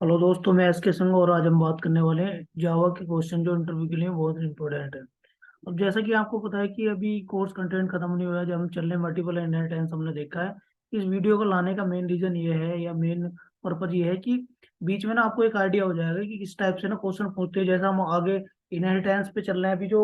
Hello दोस्तों, मैं S के संग और आज हम बात करने वाले हैं जावा के क्वेश्चन जो इंटरव्यू के लिए बहुत इंपॉर्टेंट है। अब जैसा कि आपको पता है कि अभी कोर्स कंटेंट खत्म नहीं हुआ है, जब हम चल रहे मल्टीपल इनहेरिटेंस हमने देखा है। इस वीडियो को लाने का मेन रीजन ये है या मेन पर्पज ये है कि बीच में ना आपको एक आइडिया हो जाएगा कि किस टाइप से ना क्वेश्चन पूछते हैं। जैसा हम आगे इनहेरिटेंस पे चल रहे हैं, अभी जो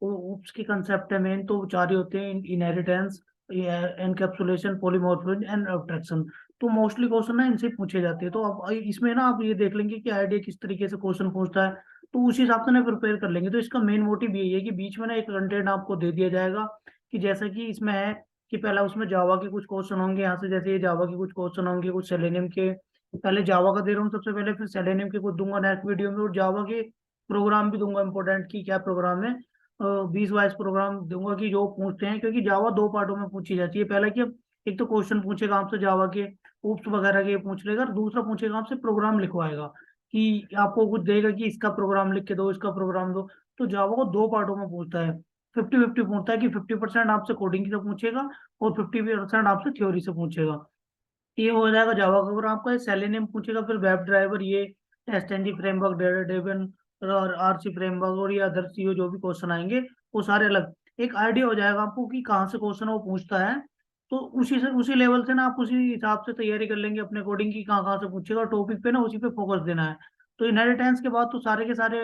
UPS की कंसेप्ट है मेन तो चार ही होते हैं: inheritance, encapsulation, polymorphism and abstraction. तो मोस्टली क्वेश्चन ना इनसे पूछे जाते हैं। तो अब इसमें ना आप ये देख लेंगे कि आइडिया किस तरीके से क्वेश्चन पूछता है, तो उस हिसाब से ना प्रिपेयर कर लेंगे। तो इसका मेन मोटिव यही है कि बीच में ना एक कंटेंट आपको दे दिया जाएगा कि जैसा कि इसमें है कि पहला उसमें जावा के कुछ क्वेश्चन होंगे यहाँ से, जैसे ये जावा के कुछ क्वेश्चन होंगे, कुछ सेलेनियम के। पहले जावा का दे रहा हूँ सबसे पहले, फिर सेलेनियम के कुछ दूंगा नेक्स्ट वीडियो में, और जावा के प्रोग्राम भी दूंगा इंपॉर्टेंट की क्या प्रोग्राम है। 20-22 प्रोग्राम दूंगा कि जो पूछते हैं, क्योंकि जावा दो पार्टों में पूछी जाती है। पहला कि एक तो क्वेश्चन पूछेगा आपसे जावा के ऊप्स वगैरह के पूछ लेगा, और दूसरा पूछेगा आपसे प्रोग्राम लिखवाएगा कि आपको कुछ देगा कि इसका प्रोग्राम लिख के दो, इसका प्रोग्राम दो। तो जावा को दो पार्टों में पूछता है। 50-50 पूछता है कि 50% आपसे कोडिंग की से पूछेगा और 50% आपसे थ्योरी से पूछेगा। ये हो जाएगा जावा का। अगर आपका सेलेनियम पूछेगा, फिर वेब ड्राइवर, ये test NG framework, data driven और आरसी फ्रेमवर्क, और ये अदर सीओ जो भी क्वेश्चन आएंगे वो सारे अलग। एक आइडिया हो जाएगा आपको कि कहाँ से क्वेश्चन वो पूछता है। तो उसी लेवल से ना आप उसी हिसाब से तैयारी कर लेंगे अपने कोडिंग की, कहाँ कहाँ से पूछेगा, टॉपिक पे ना उसी पे फोकस देना है। तो इनहेरिटेंस के बाद तो सारे के सारे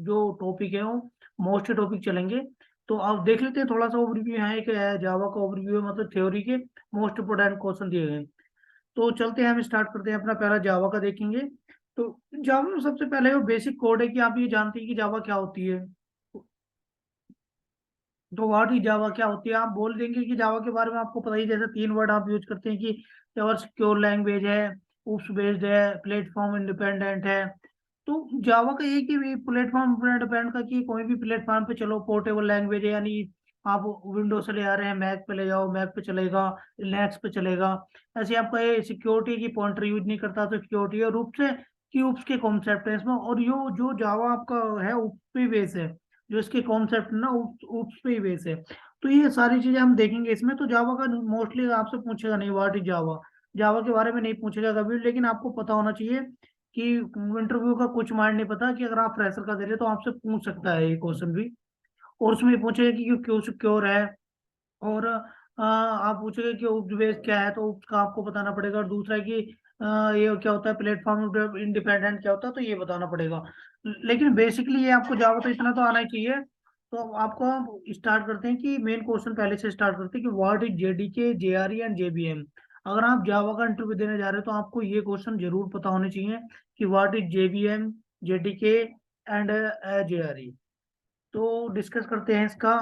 जो टॉपिक है वो मोस्ट टॉपिक चलेंगे। तो आप देख लेते हैं, थोड़ा सा ओवरव्यू है कि जावा का ओवरव्यू है, मतलब थ्योरी के मोस्ट इंपोर्टेंट क्वेश्चन दिए गए हैं। तो चलते हैं, हम स्टार्ट करते हैं। अपना पहला जावा का देखेंगे। तो जावा में सबसे पहले वो बेसिक कोड है कि आप ये जानते हैं कि जावा क्या होती है। तो व्हाट इज जावा क्या होती है, आप बोल देंगे कि जावा के बारे में आपको पता ही। जैसे तीन वर्ड आप यूज करते हैं कि जावा सिक्योर लैंग्वेज है, उप्स बेस्ड है, प्लेटफॉर्म इंडिपेंडेंट है। तो जावा का एक ही प्लेटफॉर्म इंडिपेंडेंट का कि कोई भी प्लेटफॉर्म पे चलो, पोर्टेबल लैंग्वेज है, यानी आप विंडोज से ले आ रहे हैं मैक पे ले जाओ, मैक पे चलेगा, लिनक्स पे चलेगा। ऐसे आपका ये सिक्योरिटी की पॉइंटर यूज नहीं करता, तो सिक्योरिटी है रूप से कि उप्स के कॉन्सेप्ट है इसमें। और यो जो जावा आपका है उप पे बेस है, जो इसके कॉन्सेप्ट ना उप्स पे ही बेस है। तो ये सारी चीजें हम देखेंगे इसमें। तो जावा का मोस्टली आपसे पूछेगा नहीं व्हाट इज जावा, जावा के बारे में नहीं पूछेगा कभी। लेकिन आपको पता होना चाहिए कि इंटरव्यू का कुछ माइंड नहीं पता कि अगर आप फ्रेशर का दे रहे हो तो आपसे पूछ सकता है ये क्वेश्चन भी। और उसमें पूछेगा कि क्यों सिक्योर है, और आप पूछेंगे कि उप बेस क्या है, तो उप का आपको बताना पड़ेगा। और दूसरा है कि ये क्या होता है प्लेटफॉर्म इंडिपेंडेंट क्या होता है, तो ये बताना पड़ेगा। लेकिन बेसिकली ये आपको जावा तो इतना तो आना ही चाहिए। तो आपको स्टार्ट करते हैं कि मेन क्वेश्चन पहले से स्टार्ट करते हैं कि what is JDK, JRE and JVM. अगर आप जावा का इंटरव्यू देने जा रहे हो तो आपको ये क्वेश्चन जरूर पता होने चाहिए कि what is JVM, JDK and JRE. तो डिस्कस करते हैं इसका।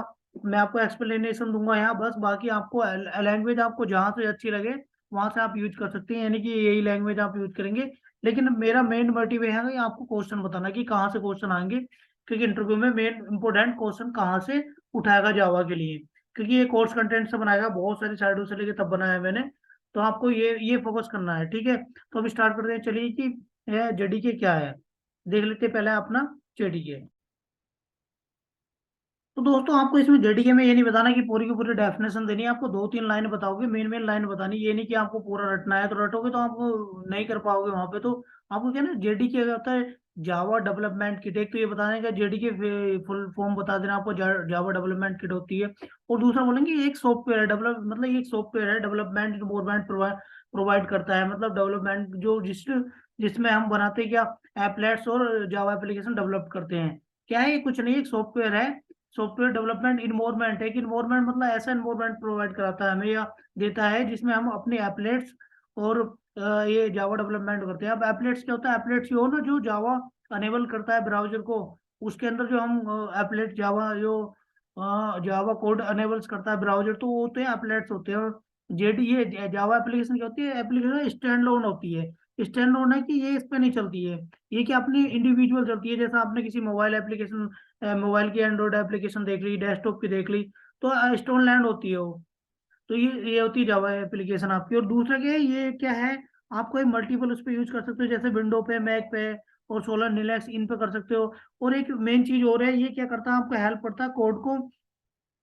मैं आपको एक्सप्लेनेशन दूंगा यहाँ बस, बाकी आपको लैंग्वेज आपको जहाँ से अच्छी लगे वहां से आप यूज कर सकते हैं, यानी कि यही लैंग्वेज आप यूज करेंगे। लेकिन मेरा मेन मोटिव है कि आपको क्वेश्चन बताना कि कहाँ से क्वेश्चन आएंगे, क्योंकि इंटरव्यू में मेन इंपोर्टेंट क्वेश्चन कहाँ से उठाएगा जावा के लिए। क्योंकि ये कोर्स कंटेंट से बनाएगा, बहुत सारी साइडों से लेके तब बनाया है मैंने। तो आपको ये फोकस करना है, ठीक है। तो अब स्टार्ट करते हैं, चलिए कि जेडीके क्या है देख लेते हैं पहले अपना जेडीके। तो दोस्तों आपको इसमें जेडीके में ये नहीं बताना कि पूरी की पूरी डेफिनेशन देनी है, आपको दो तीन लाइन बताओगे, मेन मेन लाइन बतानी। ये नहीं कि आपको पूरा रटना है, तो रटोगे तो आपको नहीं कर पाओगे वहां पे। तो आपको क्या ना जेडीके क्या होता है, जावा डेवलपमेंट किट। एक तो ये बताने का जेडीके फुल फॉर्म बता देना आपको, जावा डेवलपमेंट किट होती है। और दूसरा बोलेंगे एक सॉफ्टवेयर है डेवलप, मतलब ये एक सॉफ्टवेयर है डेवलपमेंट इन्वायरमेंट प्रोवाइड करता है। मतलब डेवलपमेंट जो जिसमें हम बनाते हैं क्या, एप्लेट्स और जावा एप्लीकेशन डेवलप करते हैं। क्या है ये, कुछ नहीं, एक सॉफ्टवेयर है। सॉफ्टवेयर डेवलपमेंट इन्वायरमेंट है कि इन्वायरमेंट मतलब ऐसा इन्वायरमेंट प्रोवाइड कराता है हमें या देता है जिसमें हम अपने एप्लेट्स और ये जावा डेवलपमेंट करते हैं। अब एप्लेट्स क्या होता है, एप्लेट्स ये हो ना जो जावा अनेबल करता है ब्राउजर को, उसके अंदर जो हम एप्लेट जावा जो जावा कोड अनेबल्स करता है ब्राउजर, तो वो होते हैं एप्लेट्स होते हैं। और जेडी ये जावा एप्लीकेशन क्या होती है, एप्लीकेशन स्टैंड लोन होती है। स्टैंड लोन है कि ये इस पे नहीं चलती है, ये कि अपनी इंडिविजुअल चलती है। जैसा आपने किसी मोबाइल एप्लीकेशन, मोबाइल की एंड्रॉइड एप्लीकेशन देख ली, डेस्कटॉप की देख ली, तो स्टोन लैंड होती है वो। तो ये होती है जावा एप्लीकेशन आपकी। और दूसरा क्या है, ये क्या है, आपको एक मल्टीपल उस पर यूज कर सकते हो, जैसे विंडो पे, मैक पे और सोलर लिनक्स इन पे कर सकते हो। और एक मेन चीज और है, ये क्या करता है, आपको हेल्प करता है कोड को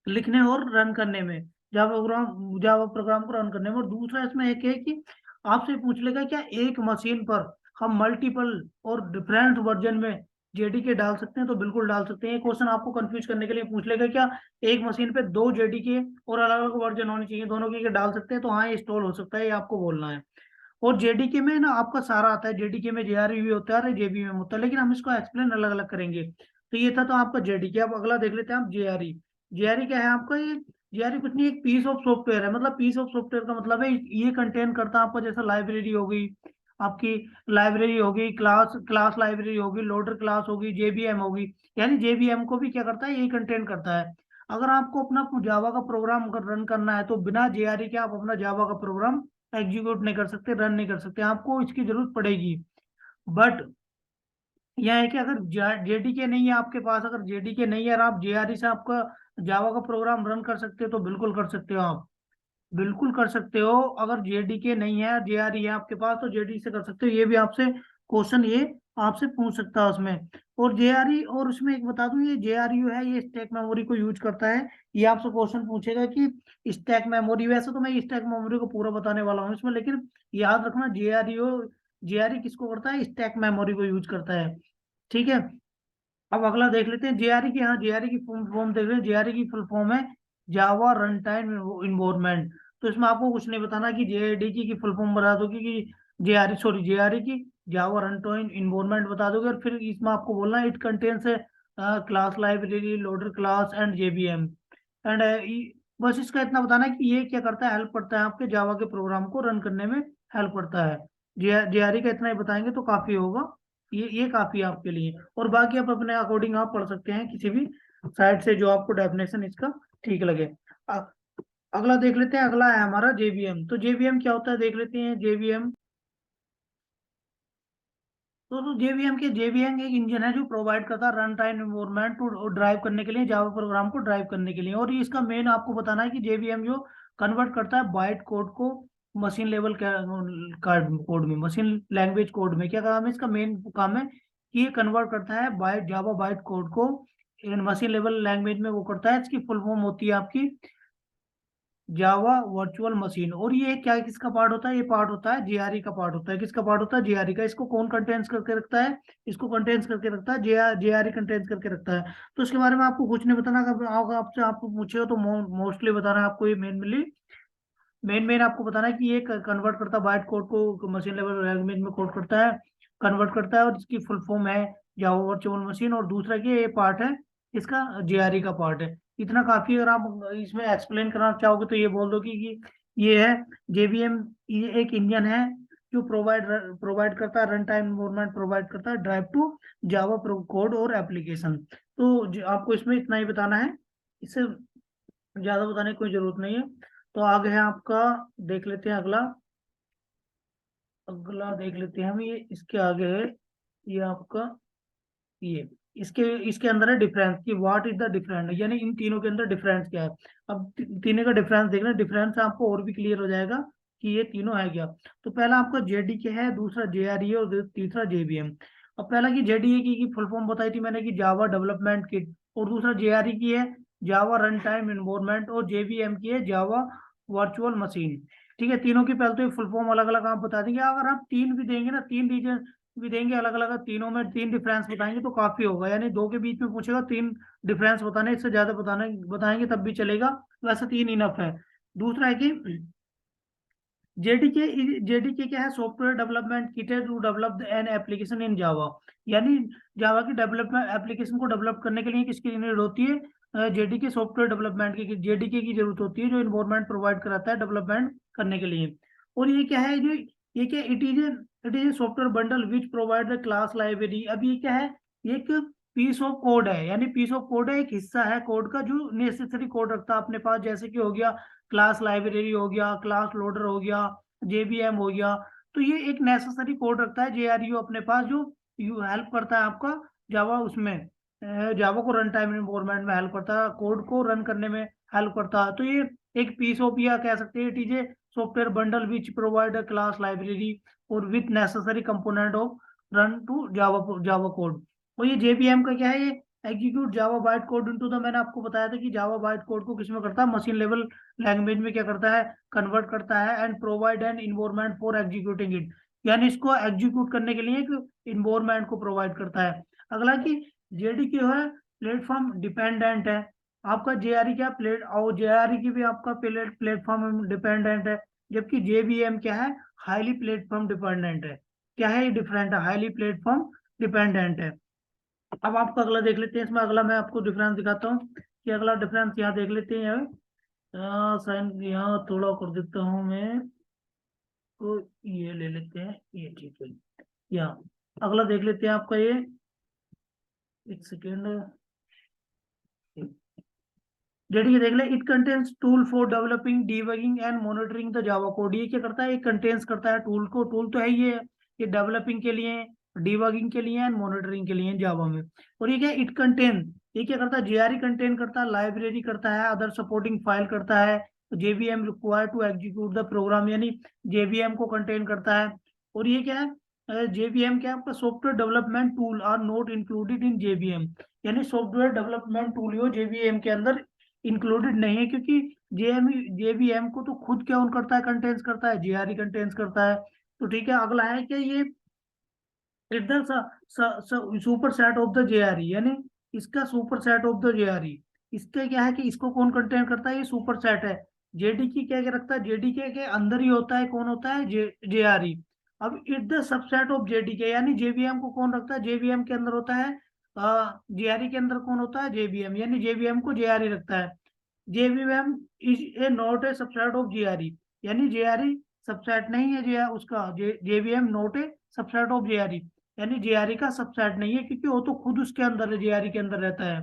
लिखने और रन करने में, जावा प्रोग्राम को रन करने में। और दूसरा इसमें एक है कि आपसे पूछ लेगा क्या एक मशीन पर हम मल्टीपल और डिफरेंट वर्जन में जेडीके डाल सकते हैं, तो बिल्कुल डाल सकते हैं। ये क्वेश्चन आपको कंफ्यूज करने के लिए पूछ लेगा क्या एक मशीन पे 2 जेडीके और अलग अलग वर्जन होने चाहिए, दोनों के डाल सकते हैं, तो हाँ ये इंस्टॉल हो सकता है, ये आपको बोलना है। और जेडीके में ना आपका सारा आता है, जेडीके में जेआरयू भी होता है और जेबीएम होता है, लेकिन हम इसको एक्सप्लेन अलग अलग करेंगे। तो ये था तो आपका जेडीके। अब अगला देख लेते हैं आप जेआरई। जेआरई क्या है आपका? ये जेआरई कुछ नहीं, एक पीस ऑफ सॉफ्टवेयर है। मतलब पीस ऑफ सॉफ्टवेयर का मतलब है ये कंटेन करता है आपका, जैसे लाइब्रेरी हो गई आपकी, लाइब्रेरी होगी, क्लास क्लास लाइब्रेरी होगी, लोडर क्लास होगी, जेबीएम होगी। यानी जेबीएम को भी क्या करता है, यही कंटेन करता है। अगर आपको अपना जावा का प्रोग्राम रन करना है तो बिना जेआरई के आप अपना जावा का प्रोग्राम एग्जीक्यूट नहीं कर सकते, रन नहीं कर सकते, आपको इसकी जरूरत पड़ेगी। बट यह है कि अगर जेडीके नहीं है आपके पास, अगर जेडीके नहीं है और आप जेआरई से आपका जावा का प्रोग्राम रन कर सकते हो, तो बिल्कुल कर सकते हो आप, बिल्कुल कर सकते हो। अगर जेडीके नहीं है, जेआरई है आपके पास, तो जेडी से कर सकते हो। ये भी आपसे क्वेश्चन ये आपसे पूछ सकता है उसमें। और जेआरई, और उसमें एक बता दूं, ये जेआरयू है, ये स्टैक मेमोरी को यूज करता है। ये आपसे क्वेश्चन पूछेगा कि स्टैक मेमोरी, वैसे तो मैं स्टैक मेमोरी को पूरा बताने वाला हूँ इसमें, लेकिन याद रखना जेआरयू, जेआरई किसको करता है, स्टैक मेमोरी को यूज करता है। ठीक है। अब अगला देख लेते हैं जेआरई की। हाँ, जेआरई की फुल फॉर्म देख रहे हैं, जेआरई की फुल फॉर्म है जावा रन टाइम इन्वायरमेंट। तो इसमें आपको कुछ नहीं बताना कि जेडीकी की फुल फॉर्म बता दोगे कि जेआरई, सॉरी जेआरई की जावा रन टाइम इन्वायरमेंट बता दोगे, और फिर इसमें आपको बोलना है it contains class library, loader class and JVM and, बस इसका इतना बताना है कि ये क्या करता है, हेल्प करता है आपके जावा के प्रोग्राम को रन करने में, हेल्प करता है। जेआरई का इतना ही बताएंगे तो काफी होगा, ये काफी है आपके लिए। और बाकी आप अपने अकॉर्डिंग आप पढ़ सकते हैं किसी भी साइट से, जो आपको डेफिनेशन इसका ठीक लगे। अ- अगला देख लेते हैं। अगला है हमारा जेवीएम। तो जेवीएम क्या होता है देख लेते हैं। जेवीएम, तो जेवीएम एक इंजन है जो प्रोवाइड करता है run time environment to drive करने के लिए, जावा प्रोग्राम को ड्राइव करने के लिए। और ये इसका मेन आपको बताना है कि जेवीएम जो कन्वर्ट करता है बाइट कोड को मशीन लेवल कोड में, मशीन लैंग्वेज कोड में। क्या काम है इसका? मेन काम है कि ये कन्वर्ट करता है बाइट, जावा बाइट कोड को मशीन लेवल लैंग्वेज में वो करता है। इसकी फुल फॉर्म होती है आपकी जावा वर्चुअल मशीन। और ये क्या किसका पार्ट होता है? ये पार्ट होता है जेआरई का, पार्ट होता है। किसका पार्ट होता है? जेआरई का। इसको कौन कंटेन्स करके रखता है? इसको कंटेन्स करके रखता है जेआरई, कंटेन्स करके रखता है। तो इसके बारे में आपको कुछ नहीं बताना। अगर आपसे आपको पूछे हो तो मोस्टली बताना है आपको, ये मेन मेन आपको बताना है कि ये कन्वर्ट करता है बाइट कोड को मशीन लेवल लैंग्वेज में, कोड करता है, कन्वर्ट करता है, और इसकी फुल फॉर्म है जावा वर्चुअल मशीन। और दूसरा कि ये पार्ट है इसका, जेआरई का पार्ट है। इतना काफी। अगर आप इसमें एक्सप्लेन करना चाहोगे तो ये बोल दो कि ये है जेवीएम, ये एक इंजन है जो प्रोवाइड करता है रन टाइम एनवायरनमेंट, प्रोवाइड करता है ड्राइव टू जावा कोड और एप्लीकेशन। तो आपको इसमें इतना ही बताना है, इससे ज्यादा बताने की कोई जरूरत नहीं है। तो आगे है आपका, देख लेते हैं अगला। अगला देख लेते हैं हम, ये इसके आगे है, ये आपका, ये इसके इसके अंदर है डिफरेंस, कि व्हाट इज द डिफरेंस, यानी इन तीनों के अंदर डिफरेंस क्या है। अब तीनों का डिफरेंस देखना, डिफरेंस आपको और भी क्लियर हो जाएगा कि ये तीनों है क्या। तो पहला आपका जेडीके है, दूसरा जेआरई है, और तीसरा जेबीएम। अब पहला की जेडीए की फुल फॉर्म बताई थी मैंने कि जावा डेवलपमेंट किट, और दूसरा जेआरई की है जावा रन टाइम एनवायरनमेंट, और जेबीएम की है जावा वर्चुअल मशीन। ठीक है, तीनों की पहले तो फुल फॉर्म अलग अलग आप बता देंगे। अगर आप तीन भी देंगे ना, तीन रीजन भी देंगे अलग अलग, तीनों में तीन डिफरेंस बताएंगे तो काफी होगा। यानी दो के बीच में पूछेगा, तीन डिफरेंस बताने, इससे ज्यादा बताने बताएंगे तब भी चलेगा, वैसे तीन इनफ है। दूसरा है कि जेडीके, जेडीके क्या है? सॉफ्टवेयर डेवलपमेंट किट है to develop an application in Java. यानी जावा की डेवलपमेंट एप्लीकेशन को डेवलप करने के लिए किसकी नीड होती है? जेडीके सॉफ्टवेयर डेवलपमेंट की, जेडीके की जरूरत होती है, जो इन्वायरमेंट प्रोवाइड कराता है डेवलपमेंट करने के लिए। और ये क्या है? जो ये क्या, it is a software bundle which provide the class library. अब ये क्या है? ये एक पीस ऑफ कोड है, यानी पीस ऑफ कोड है, एक हिस्सा है कोड का जो नेसेसरी कोड रखता है अपने पास, जैसे कि हो गया क्लास लाइब्रेरी, हो गया क्लास लोडर, हो गया जेबीएम, हो गया। तो ये एक नेसेसरी कोड रखता है जेआरयू अपने पास, जो यू हेल्प करता है आपका जावा, उसमें जावा को रन टाइम एनवायरनमेंट में हेल्प करता है, कोड को रन करने में हेल्प करता है। तो ये एक पीस ऑफ, या कह सकते हैं it is a software bundle which provide a class library और with necessary component of run to Java Java code. और ये जेबीएम का क्या है? ये execute Java byte code into the, मैंने आपको बताया था कि जावा बाइट कोड को किसमें करता है? मशीन लेवल लैंग्वेज में क्या करता है? कन्वर्ट करता है, and provide an environment for executing it. यानी इसको एग्जीक्यूट करने के लिए एक इन्वायरमेंट को प्रोवाइड करता है। अगला कि जेडीके है प्लेटफॉर्म डिपेंडेंट है। आपका जेआरई क्या प्लेट और जेआरई की भी आपका प्लेटफॉर्म डिपेंडेंट है, जबकि जेबीएम क्या है हाईली प्लेटफॉर्म डिपेंडेंट है। क्या है ये डिफरेंट है, हाईली प्लेटफॉर्म डिपेंडेंट है। अब आपको अगला देख लेते हैं, इसमें अगला मैं आपको डिफरेंस दिखाता हूँ कि अगला डिफरेंस यहाँ देख लेते हैं। साइन यहाँ थोड़ा कर देता हूँ मैं, तो ये ले लेते हैं, ये ठीक है। यहाँ अगला देख लेते हैं आपका ये, एक सेकेंड, जेडीके देख ले, it contains tool for developing debugging and monitoring the Java code. ये क्या करता है, ये कंटेन्स करता है टूल को, टूल तो है ये डेवलपिंग के लिए, डीबगिंग के लिए एंड मॉनिटरिंग के लिए जावा में। और ये क्या इट कंटेन, ये क्या करता है जेआरई कंटेन करता है, लाइब्रेरी करता है, अदर सपोर्टिंग फाइल करता है, JVM required to execute the program, यानी जेवीएम को कंटेन करता है। और ये क्या है जेवीएम क्या है आपका software development tool are not included in JVM, यानी सॉफ्टवेयर डेवलपमेंट टूल यो जेवीएम के अंदर इंक्लूडेड नहीं है, क्योंकि जेवीएम को तो खुद क्या करता है कंटेन्स करता है, जेआरई कंटेन्स करता है। तो ठीक है, अगला है कि ये it the super set of the JRE, यानी इसका super set of the JRE, इसका क्या है कि इसको कौन कंटेन करता है, ये सुपर सेट है। जेडीके क्या क्या रखता है, जेडीके के अंदर ही होता है, कौन होता है जेआरई। अब it the subset of JDK, यानी जेवीएम को कौन रखता है, जेवीएम के अंदर होता है, जेआरई के अंदर कौन होता है, जेवीएम, यानी जेवीएम को जेआरई रखता है। JVM is a not a subset of JRE, यानी जेआरई सबसेट नहीं है, जे उसका JVM not a subset of JRE, यानी जेआरई का सबसेट नहीं है, क्योंकि वो तो खुद उसके अंदर है, जेआरई के अंदर रहता है,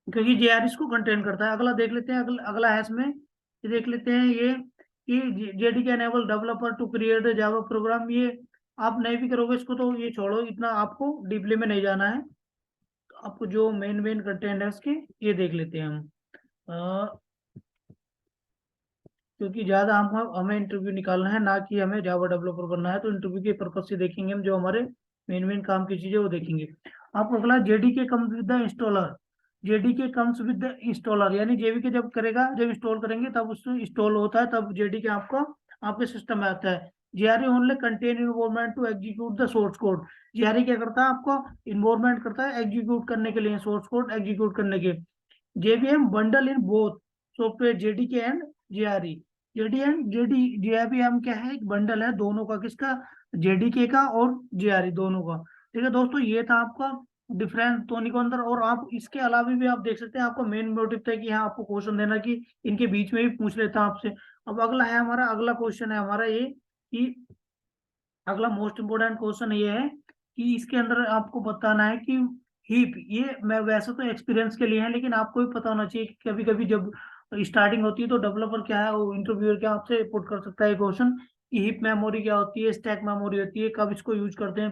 क्योंकि जेआरई इसको कंटेन करता है। अगला देख लेते हैं, अगला है इसमें, ये देख लेते हैं ये कि JDK enable developer to create Java program. ये आप नहीं भी करोगे इसको तो ये छोड़ो, इतना आपको डीपली में नहीं जाना है। तो आपको जो मेन मेन कंटेंट है उसके ये देख लेते हैं हम, क्योंकि ज्यादा हम हमें इंटरव्यू निकालना है, ना कि हमें जावा डेवलपर बनना है, तो इंटरव्यू के पर्पज से देखेंगे हम, जो हमारे मेन मेन काम की चीजें वो देखेंगे। आपको अगला JDK comes with the installer, JDK comes with the installer, यानी जेडीके जब करेगा, जब इंस्टॉल करेंगे तब उसमें इंस्टॉल होता है, तब जेडीके आपका आपके सिस्टम में आता है। JRE only contain environment to execute the source code, JRE क्या करता है आपको इन्वायरमेंट करता है एग्जीक्यूट करने के लिए, सोर्स कोड एग्जीक्यूट करने के। JVM bundle in both software JDK and JRE, JVM क्या है एक बंडल है दोनों का, किसका, जेडीके का और जेआरई दोनों का। ठीक है दोस्तों, ये था आपका डिफरेंस दोनों के अंदर। और आप इसके अलावा भी आप देख सकते हैं, आपका मेन मोटिव था कि हाँ आपको क्वेश्चन देना कि इनके बीच में भी पूछ लेता आपसे। अब अगला है हमारा, अगला क्वेश्चन है हमारा ये कि अगला मोस्ट इंपोर्टेंट क्वेश्चन ये है कि इसके अंदर आपको बताना है कि हीप, ये मैं वैसे तो एक्सपीरियंस के लिए है, लेकिन आपको भी पता होना चाहिए कि कभी कभी जब स्टार्टिंग होती है तो डेवलपर क्या है, वो इंटरव्यूअर क्या आपसे पुट कर सकता है क्वेश्चन कि हीप मेमोरी क्या होती है, स्टैक मेमोरी होती है, कब इसको यूज करते हैं।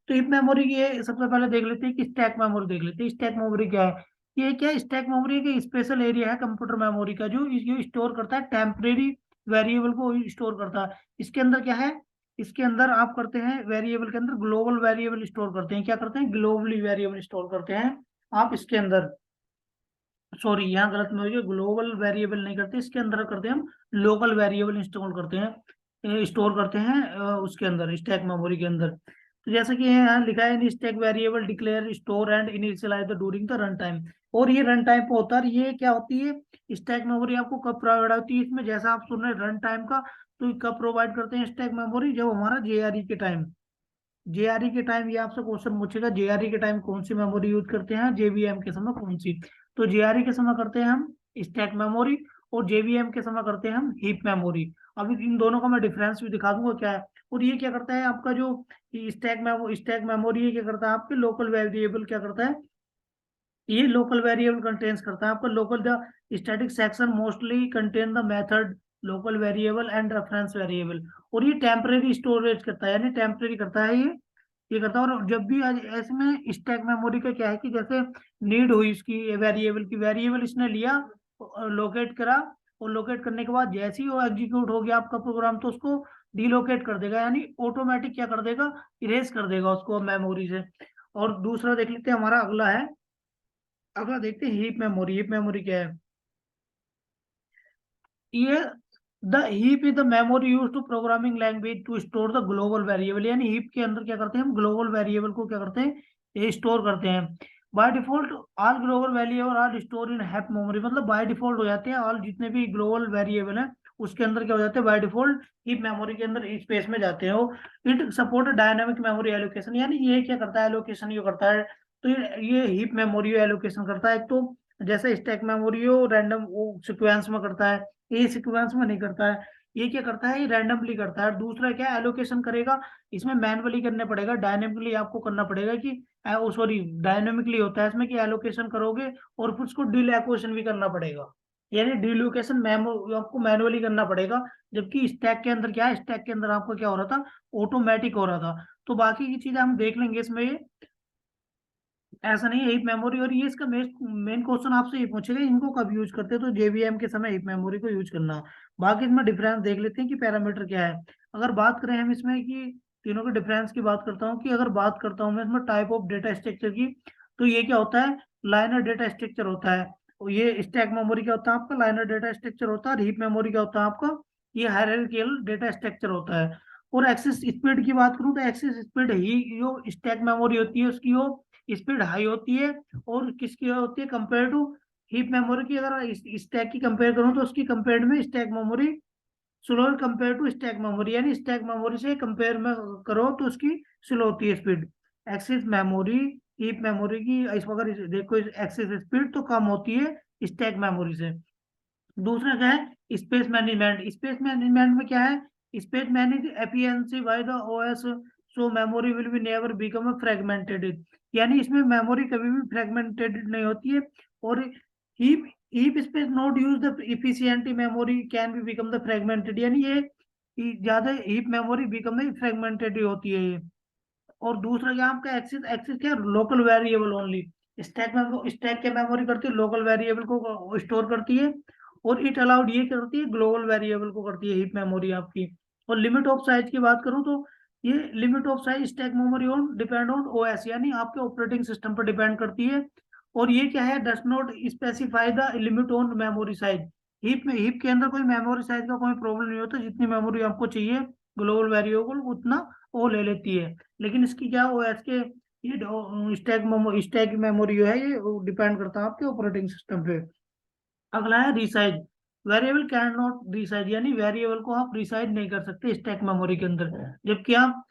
तो हीप मेमोरी की ये सबसे पहले देख लेते हैं कि स्टैक मेमोरी देख लेते हैं। स्टैक मेमोरी क्या है, ये क्या स्टैक मेमोरी का स्पेशल एरिया है कंप्यूटर मेमोरी का, जो ये स्टोर करता है टेम्परेरी वेरिएबल को स्टोर करता है। इसके अंदर क्या है, इसके अंदर आप करते हैं वेरिएबल के अंदर ग्लोबल वेरिएबल स्टोर करते हैं, क्या करते हैं ग्लोबली वेरिएबल स्टोर करते हैं आप इसके अंदर, सॉरी यहाँ गलत में हो गया, ग्लोबल वेरिएबल नहीं करते इसके अंदर, करते हैं हम लोकल वेरिएबल इंस्टॉल करते हैं, स्टोर करते हैं उसके अंदर स्टैक मेमोरी के अंदर। तो जैसा कि यहाँ लिखा है stack variable declare store and initialize during the run time, और ये रन टाइम पे होता है। ये क्या होती है स्टैक मेमोरी आपको कब प्रोवाइड होती है, इसमें जैसा आप सुन रहे हैं रन टाइम का, तो कब प्रोवाइड करते हैं स्टैक मेमोरी, जब हमारा जेआरई के टाइम, जेआरई के टाइम ये आपसे क्वेश्चन पूछेगा जेआरई के टाइम कौन सी मेमोरी यूज करते हैं, जेवीएम के समय कौन सी। तो जेआरई के समय करते हैं हम स्टैक मेमोरी, और जेवीएम के समय करते हैं हम हीप मेमोरी। अभी इन दोनों का मैं डिफरेंस भी दिखा दूंगा क्या है। और ये क्या करता है आपका जो स्टैक मेमोरी ये क्या करता है आपके लोकल वेरिएबल क्या करता है, ये लोकल वेरिएबल कंटेन्स करता है आपका local, the static section mostly contain the method local variable and reference variable. और ये टेम्परेरी स्टोरेज करता है, यानी टेम्परेरी करता है ये करता है। और जब भी आज ऐसे में स्टैक मेमोरी का क्या है कि जैसे नीड हुई इसकी वेरिएबल की, वेरिएबल इसने लिया, लोकेट करा, और लोकेट करने के बाद जैसे ही वो एग्जीक्यूट हो गया आपका प्रोग्राम, तो उसको डिलोकेट कर देगा, यानी ऑटोमेटिक क्या कर देगा, इरेज कर देगा उसको मेमोरी से। और दूसरा देख लेते हैं, हमारा अगला है, अगला देखते हैं हीप मेमोरी। हीप मेमोरी क्या है, ये the heap is the memory use to programming language to store the global variable, यानी हीप के अंदर क्या करते हैं हम, ग्लोबल वेरिएबल को क्या करते हैं, ये स्टोर करते हैं। By default all global variable are store in heap memory, मतलब बाय डिफॉल्ट हो जाते हैं ऑल जितने भी ग्लोबल वेरिएबल है उसके अंदर क्या हो जाते हैं, बाय डिफॉल्ट हीप मेमोरी के अंदर स्पेस में जाते हैं वो। It support dynamic memory allocation, यानी ये क्या करता है, एलोकेशन ये करता है। तो ये हीप मेमोरी एलोकेशन करता है। एक तो जैसे स्टैक मेमोरी हो रैंडम वो सीक्वेंस में करता है, ये सीक्वेंस में नहीं करता है, ये क्या करता है, ये रैंडमली करता है। और दूसरा क्या एलोकेशन करेगा, इसमें मैनुअली करने पड़ेगा, डायनेमिकली आपको करना पड़ेगा कि सॉरी डायनेमिकली होता है इसमें कि एलोकेशन करोगे और फिर उसको डिलोकेशन भी करना पड़ेगा, यानी डिलोकेशन आपको मैनुअली करना पड़ेगा। जबकि स्टैक के अंदर क्या है, स्टैक के अंदर आपको क्या हो रहा था, ऑटोमेटिक हो रहा था। तो बाकी की चीजें हम देख लेंगे इसमें, ये ऐसा नहीं है हीप मेमोरी। और ये इसका मेन क्वेश्चन आपसे ये पूछेगा इनको कब यूज करते हैं, तो जेवीएम के समय हीप मेमोरी को यूज करना। बाकी इसमें डिफरेंस देख लेते हैं कि पैरामीटर क्या है। अगर बात करें हम इसमें कि तीनों के डिफरेंस की बात करता हूँ, कि अगर बात करता हूँ मैं इसमें टाइप ऑफ डेटा स्ट्रक्चर की, तो ये क्या होता है, लाइनर डेटा स्ट्रक्चर होता है। और ये स्टैक मेमोरी क्या होता है आपका, लाइनर डेटा स्ट्रक्चर होता है। और हीप मेमोरी क्या होता है आपका, ये हायरार्किकल डेटा स्ट्रक्चर होता है। और एक्सेस स्पीड की बात करूँ तो एक्सेस स्पीड ही जो स्टैक मेमोरी होती है उसकी वो स्पीड हाई होती है। और किसकी होती है, कंपेयर टू हीप मेमोरी की। अगर स्टैक की कंपेयर करूं तो उसकी कंपेयर में stack memory slow compare to stack memory, यानी स्टैक मेमोरी से कंपेयर में करो तो उसकी स्लो होती है speed. Access memory heap memory की अगर देखो एक्सेस स्पीड तो कम होती है स्टैक मेमोरी से। दूसरा क्या है, स्पेस मैनेजमेंट। स्पेस मैनेजमेंट में क्या है, space manage efficiency by the OS, so memory will be never become a fragmented, यानी इसमें मेमोरी कभी भी फ्रेगमेंटेड नहीं होती है। और heap heap space not use the efficiently memory can be become the fragmented, यानी ये ज्यादा heap memory become the fragmented होती है ये। और दूसरा क्या आपका एक्सेस, एक्सेस क्या लोकल वेरिएबल ओनली, स्टैक में स्टैक के मेमोरी करती है लोकल वेरिएबल को स्टोर करती है। और इट अलाउड ये करती है ग्लोबल वेरिएबल को करती है हीप मेमोरी आपकी। और लिमिट ऑफ साइज की बात करूं तो ये limit of size stack memory on depend on OS, यानी आपके ऑपरेटिंग सिस्टम पर डिपेंड करती है। और ये क्या है, does not specify the limit on memory size. Heap के अंदर कोई मेमोरी साइज का कोई प्रॉब्लम नहीं होता, जितनी मेमोरी आपको चाहिए ग्लोबल वेरिएबल उतना वो ले लेती है। लेकिन इसकी क्या ओएस के ये स्टैक मेमोरी जो है ये डिपेंड करता है आपके ऑपरेटिंग सिस्टम पे। अगला है resize. Variable can not resize, यानी वेरिएबल को आप रिसाइज नहीं कर सकते स्टैक मेमोरी के अंदर। जबकि आप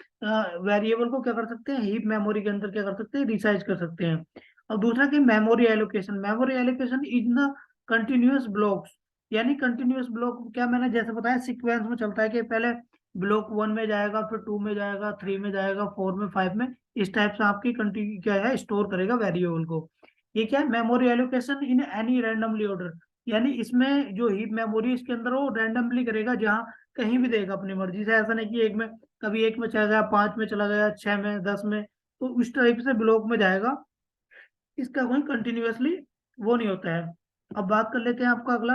वेरिएबल को क्या कर सकते हैं, हीप मेमोरी के अंदर क्या कर सकते हैं, रिसाइज कर सकते हैं। और दूसरा कि memory allocation. Memory allocation is the continuous blocks, यानी कंटिन्यूअस ब्लॉक क्या मैंने जैसे बताया सीक्वेंस में चलता है कि पहले ब्लॉक 1 में जाएगा, फिर 2 में जाएगा, 3 में जाएगा, 4 में, 5 में, इस टाइप से आपकी कंटिन्यू क्या है स्टोर करेगा वेरिएबल को। ये क्या है, memory allocation in any randomly order, यानी इसमें जो हीप मेमोरी इसके अंदर वो रैंडमली करेगा, जहाँ कहीं भी देगा अपनी मर्जी से। ऐसा नहीं कि एक में, कभी एक में चला गया, 5 में चला गया, 6 में, 10 में, तो उस टाइप से ब्लॉक में जाएगा। इसका कोई कंटिन्यूअसली वो नहीं होता है। अब बात कर लेते हैं आपका अगला,